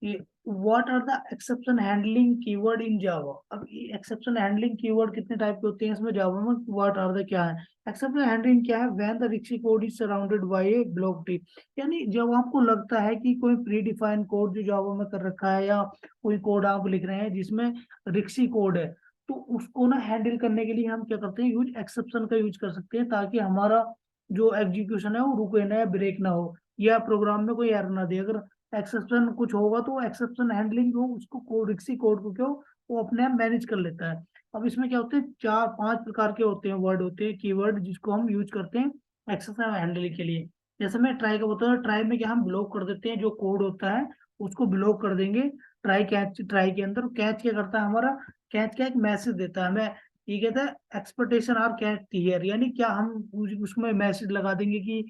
कि what are the exception handling keyword in Java. अब ये एक्सेप्शन हैंडलिंग कीवर्ड कितने टाइप के होते हैं इसमें जावा में, व्हाट आर द क्या है, एक्सेप्शन हैंडलिंग क्या है, व्हेन द रिक्सी code is surrounded by a block try. यानी जब आपको लगता है कि कोई प्री डिफाइंड कोड जो जावा में कर रखा है, या कोई कोड आप लिख रहे हैं जिसमें रिक्सी कोड है, तो उसको ना हैंडल करने के लिए हम क्या करते हैं, यूज एक्सेप्शन का यूज कर सकते हैं, ताकि हमारा जो एग्जीक्यूशन है वो रुके ना या ब्रेक ना हो, या प्रोग्राम में कोई एरर ना दे। अगर एक्सेप्शन कुछ होगा तो एक्सेप्शन हैंडलिंग हो, उसको कोड रिक्सी कोड को क्यों, वो अपने आप मैनेज कर लेता है। अब इसमें क्या होते हैं, चार पांच प्रकार के होते हैं वर्ड, होते हैं कीवर्ड, जिसको हम यूज करते हैं एक्सेप्शन हैंडलिंग के लिए। जैसे मैं ट्राई का बता रहा, ट्राई में क्या हम ब्लॉक कर देते हैं, जो कोड होता है उसको ब्लॉक कर देंगे। ट्राई कैच, ट्राई के अंदर कैच क्या करता है हमारा, कैच क्या एक मैसेज देता है हमें, ये कहता है एक्सपेक्टेशन आर कैच क्लियर। यानी क्या हम उसमें मैसेज लगा देंगे कि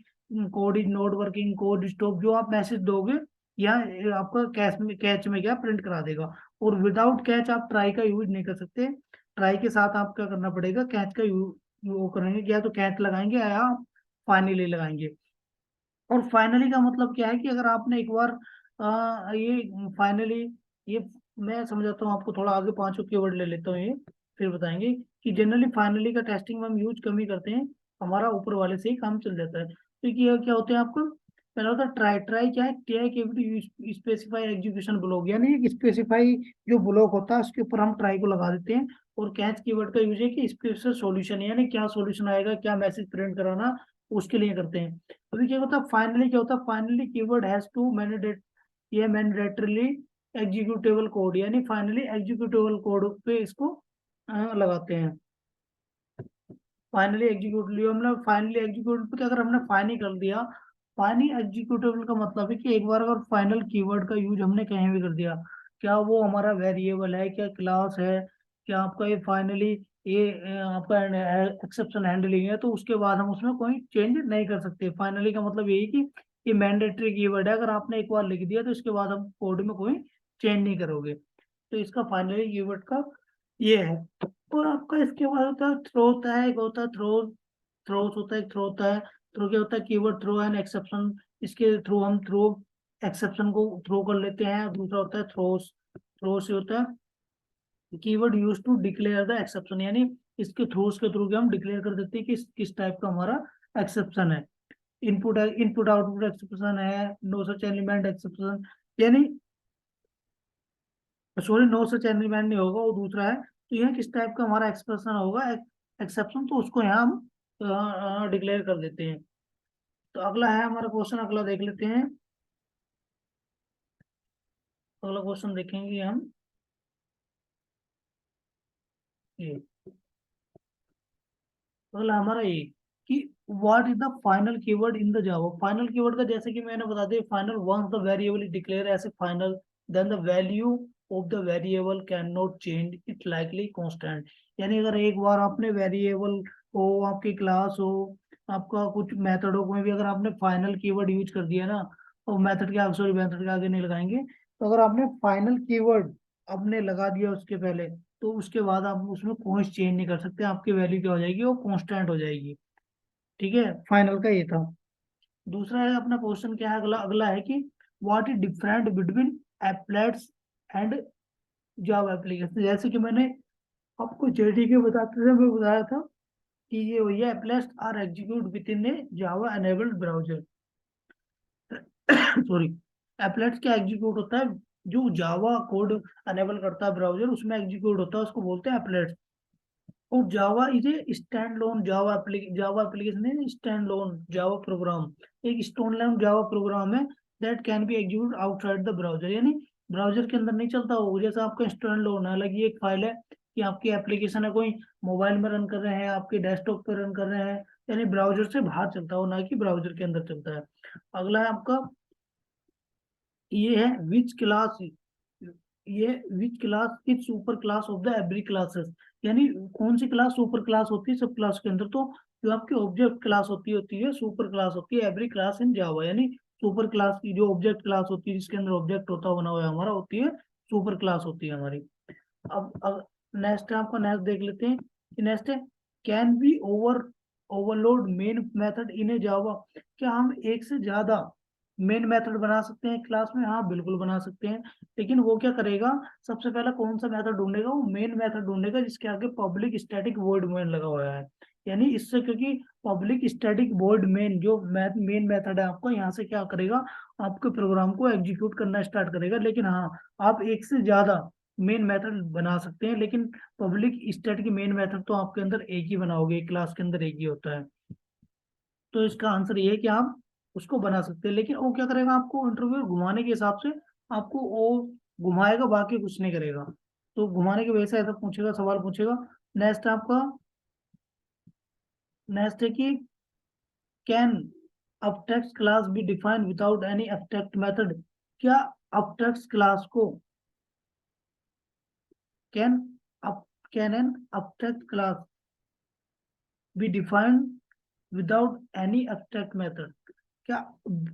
code is not working, code stop, जो आप मैसेज दोगे या आपका कैच में क्या प्रिंट करा देगा। और विदाउट कैच आप ट्राई का यूज नहीं कर सकते। ट्राई के साथ आप क्या करना पड़ेगा, कैच का यूज करेंगे, या तो कैच लगाएंगे या आप फाइनली लगाएंगे। और फाइनली का मतलब क्या है, कि अगर आपने एक बार ये फाइनली, ये मैं समझाता हूँ आपको थोड़ा आगे, पांचों कीवर्ड ले लेता हूँ ये, फिर बताएंगे। कि जनरली फाइनली का टेस्टिंग में हम यूज कम ही करते हैं, हमारा ऊपर वाले से ही काम चल जाता है। तो ये क्या होते हैं आपको, पहला होता है ट्राई। ट्राई क्या है, टी आई के स्पेसिफाई एग्जीक्यूशन ब्लॉक, यानी एक स्पेसिफाई जो ब्लॉक होता है उसके ऊपर हम ट्राई को लगा देते हैं। और कैच कीवर्ड का यूज है कि स्पेसिफिक सॉल्यूशन, यानी क्या सॉल्यूशन आएगा, क्या मैसेज प्रिंट कराना, उसके लिए करते हैं। अभी क्या होता है फाइनली, क्या होता है finally keyword has to mandate, ये मैंडेटरली एग्जीक्यूटेबल कोड, यानी फाइनली एग्जीक्यूटेबल कोड पे इसको लगाते हैं। फाइनली एग्जीक्यूट, मतलब फाइनली एग्जीक्यूट पे अगर हमने फाइनली कर दिया, फाइनली एग्जीक्यूटेबल का मतलब है कि एक बार अगर फाइनल कीवर्ड का यूज हमने कहीं भी कर दिया, क्या वो हमारा वेरिएबल है, क्या क्लास है, क्या आपका ये फाइनली ये आपका एक्सेप्शन हैंडलिंग है, तो उसके बाद हम उसमें कोई चेंज नहीं कर सकते। फाइनली का मतलब यही कि ये मैंडेटरी कीवर्ड है, अगर आपने एक बार लिख दिया तो इसके बाद हम कोड में कोई चेंज नहीं करोगे। तो इसका फाइनली कीवर्ड का ये है। और आपका इसके बाद होता है थ्रो, होता है एक होता है थ्रो, थ्रोस होता है, थ्रो होता है। थ्रो क्या होता है, कीवर्ड थ्रो एंड एक्सेप्शन, इसके थ्रू हम थ्रो एक्सेप्शन को थ्रो कर लेते हैं। दूसरा होता है थ्रोस, थ्रो से होता है keyword use to declare the exception, यानी इसके थ्रोस के थ्रू हम डिक्लेयर कर देते हैं कि किस टाइप का हमारा एक्सेप्शन है। इनपुट आउटपुट एक्सप्रेशन है, नो सच एलिमेंट एक्सप्रेशन, यानी सॉरी नो सच एलिमेंट नहीं होगा, वो दूसरा है। तो यह किस टाइप का हमारा एक्सप्रेशन होगा, एक्सेप्शन, तो उसको यहाँ हम डिक्लेयर कर देते हैं। तो अगला है हमारा क्वेश्चन, अगला देख लेते हैं। अगला क्वेश्चन देखेंगे हम ये, अगला हमारा ये कि what is the final keyword in the Java. Final keyword का जैसे कि मैंने बता दिया, final once the variable is declare as a final then the value of the variable can not change it likely constant. यानी अगर एक बार आपने वेरिएबल हो, आपकी क्लास हो, आपका कुछ मेथड हो, कोई भी अगर आपने फाइनल कीवर्ड यूज कर दिया ना, और मेथड के आगे, सॉरी मेथड के आगे नहीं लगाएंगे, तो अगर आपने फाइनल कीवर्ड आपने लगा दिया उसके पहले, तो उसके बाद आप उसमें कोई चेंज नहीं कर सकते, आपकी वैल्यू क्या हो जाएगी, वो कांस्टेंट हो जाएगी। ठीक है, फाइनल का ये था। दूसरा है अपना क्वेश्चन, क्या है अगला, अगला है कि what is different between एप्लेट्स and Java application. जैसे कि मैंने आपको जेडीके बताते समय बताया था कि ये वही है, applets are execute within a Java enabled browser. Sorry, applets क्या एग्जीक्यूट होता है, जो जावा कोड अनेबल करता है ब्राउजर, उसमें एग्जीक्यूट होता है, उसको बोलते हैं एप्लेट्स। और Java is a stand loan Java application है, स्टैंड लोन जावा प्रोग्राम, एक स्टैंड लोन जावा प्रोग्राम है that can be execute outside the browser, यानी ब्राउजर के अंदर नहीं चलता हो। जैसे आपका स्टैंड लोन है, अलग ही एक फाइल है कि आपकी एप्लीकेशन है, कोई मोबाइल में रन कर रहे हैं, आपके डेस्कटॉप पर रन कर रहे हैं, यानी ब्राउजर से बाहर चलता हो, ना कि ब्राउजर के अंदर चलता है। अगला है आपका, ये है विच क्लास, ये which class is super class of the every classes, यानी कौन सी क्लास सुपर क्लास होती है सब क्लास के अंदर। तो जो आपकी ऑब्जेक्ट क्लास होती है सुपर क्लास होती है एवरी क्लास इन जावा, यानी सुपर क्लास की जो ऑब्जेक्ट क्लास होती है, जिसके अंदर ऑब्जेक्ट होता बना हुआ है हमारा, होती है सुपर क्लास होती है हमारी। अब नेक्स्ट है आपका, नेक्स्ट देख लेते हैं। नेक्स्ट है, can be overload main method in a Java. क्या हम एक से ज्यादा मेन मेथड बना सकते हैं क्लास में? हाँ बिल्कुल बना सकते हैं। लेकिन वो क्या करेगा, सबसे पहला कौन सा मेथड ढूंढेगा, वो मेन मेथड ढूंढेगा जिसके आगे पब्लिक स्टैटिक वॉइड मेन लगा हुआ है। यानी इससे, क्योंकि पब्लिक स्टैटिक वॉइड मेन जो मेन मेथड है आपका, यहाँ से क्या करेगा, आपके प्रोग्राम को एग्जीक्यूट करना स्टार्ट करेगा। लेकिन हाँ, आप एक से ज्यादा मेन मेथड बना सकते हैं, लेकिन पब्लिक स्टैटिक मेन मेथड तो आपके अंदर एक ही बनाओगे, एक क्लास के अंदर एक ही होता है। तो इसका आंसर ये है कि आप उसको बना सकते हैं, लेकिन वो क्या करेगा, आपको इंटरव्यू घुमाने के हिसाब से आपको वो घुमाएगा, बाकी कुछ नहीं करेगा। तो घुमाने की वजह से ऐसा पूछेगा, सवाल पूछेगा। नेक्स्ट आपका, नेक्स्ट है कि can abstract class be defined without any abstract method. क्या abstract क्लास को, कैन अब can an abstract class be defined without any abstract method. क्या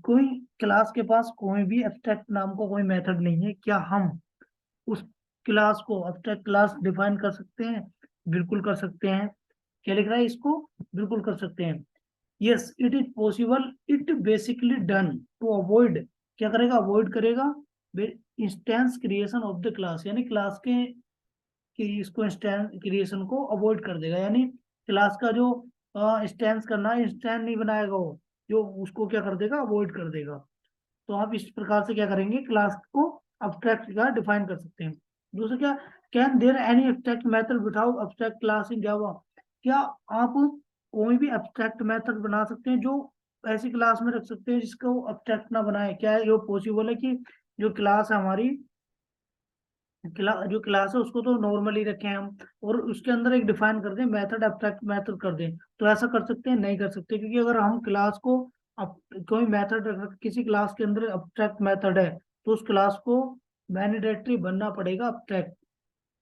कोई क्लास के पास कोई भी एब्स्ट्रैक्ट नाम का कोई मेथड नहीं है, क्या हम उस क्लास को एब्स्ट्रैक्ट क्लास डिफाइन कर सकते हैं? बिल्कुल कर सकते हैं। क्या लिख रहा है इसको, बिल्कुल कर सकते हैं। Yes it is possible, it basically done to avoid, क्या करेगा, अवॉइड करेगा instance creation of the class, यानी क्लास के कि इसको इंस्टेंस क्रिएशन को अवॉइड कर देगा। यानी क्लास का जो इंस्टेंस करना है, इंस्टेंस नहीं बनाएगा वो, जो उसको क्या कर देगा, अवॉइड कर देगा। तो आप इस प्रकार से क्या करेंगे, क्लास को अब्स्ट्रैक्ट का डिफाइन कर सकते हैं। दूसरा क्या, can there any abstract method without abstract class in Java. क्या आप कोई भी एब्स्ट्रैक्ट मेथड बना सकते हैं जो ऐसी क्लास में रख सकते हैं जिसको अब्स्ट्रैक्ट ना बनाए? क्या है, ये पॉसिबल है कि जो क्लास है हमारी, जो क्लास है उसको तो नॉर्मली रखें हम, और उसके अंदर एक डिफाइन कर दें मेथड, एब्स्ट्रैक्ट मेथड कर दें? तो ऐसा कर सकते हैं? नहीं कर सकते, क्योंकि अगर हम क्लास को कोई मेथड, किसी क्लास के अंदर एब्स्ट्रैक्ट मेथड है, तो उस क्लास को मैंडेटरी बनना पड़ेगा एब्स्ट्रैक्ट,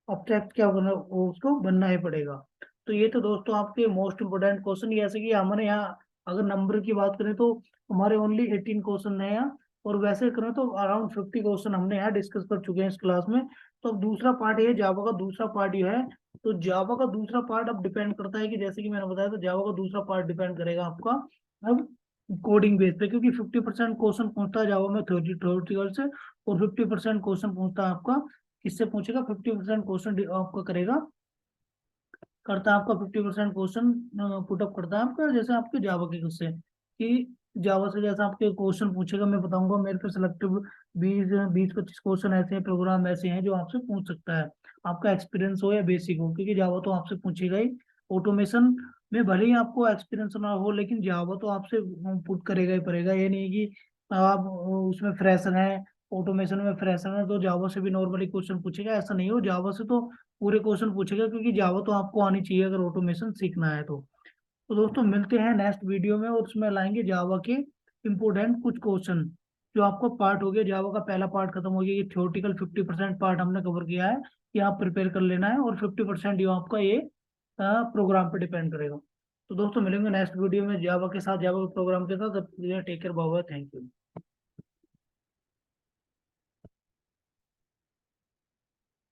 ऑब्जेक्ट क्या होगा, वो उसको बनना ही पड़ेगा। तो ये तो दोस्तों आपके मोस्ट इंपोर्टेंट क्वेश्चन, जैसे कि हमारे यहाँ अगर नंबर की बात करें तो हमारे ओनली 18 क्वेश्चन है यहाँ, और वैसे करें तो अराउंड 50 क्वेश्चन हमने यहाँ डिस्कस कर चुके हैं इस क्लास में। तो अब दूसरा पार्ट ये जावा का दूसरा पार्ट ये है। तो जावा का दूसरा पार्ट अब डिपेंड करता है कि जैसे कि मैंने बताया, तो जावा का दूसरा पार्ट डिपेंड करेगा आपका अब कोडिंग बेस पे, क्योंकि 50% क्वेश्चन पूछता है जावा में थ्योरेटिकल से, और 50% क्वेश्चन पूछता है आपका, किससे पूछेगा, 50% क्वेश्चन आपका करेगा, करता है आपका 50% क्वेश्चन पुटअप करता है आपका, जैसे आपके जावा के उससे कि जावा से जैसा आपके क्वेश्चन पूछेगा मैं बताऊंगा, मेरे पे सिलेक्टिव 20-25 क्वेश्चन ऐसे हैं, प्रोग्राम ऐसे हैं जो आपसे पूछ सकता है, आपका एक्सपीरियंस हो या बेसिक हो, क्योंकि जावा तो आपसे पूछेगा ही। ऑटोमेशन में भले ही आपको एक्सपीरियंस ना हो, लेकिन जावा तो आपसे पुट करेगा ही करेगा। ये नहीं कि आप उसमें फ्रेशर हैं, ऑटोमेशन में फ्रेशर हैं तो जावा से भी नॉर्मली क्वेश्चन पूछेगा, ऐसा नहीं हो। जावा से तो पूरे क्वेश्चन पूछेगा, क्योंकि जावा तो आपको आनी चाहिए अगर ऑटोमेशन सीखना है तो दोस्तों मिलते हैं नेक्स्ट वीडियो में, और उसमें लाएंगे जावा के इम्पोर्टेंट कुछ क्वेश्चन। जो आपको पार्ट हो गया, जावा का पहला पार्ट खत्म हो गया, ये थ्योरेटिकल 50% पार्ट हमने कवर किया है, ये आप प्रिपेयर कर लेना है, और 50% ये आपका ये प्रोग्राम पे डिपेंड करेगा। तो दोस्तों मिलेंगे नेक्स्ट वीडियो में जावा के साथ, जावा के प्रोग्राम के साथ। Take care, bye bye, thank you.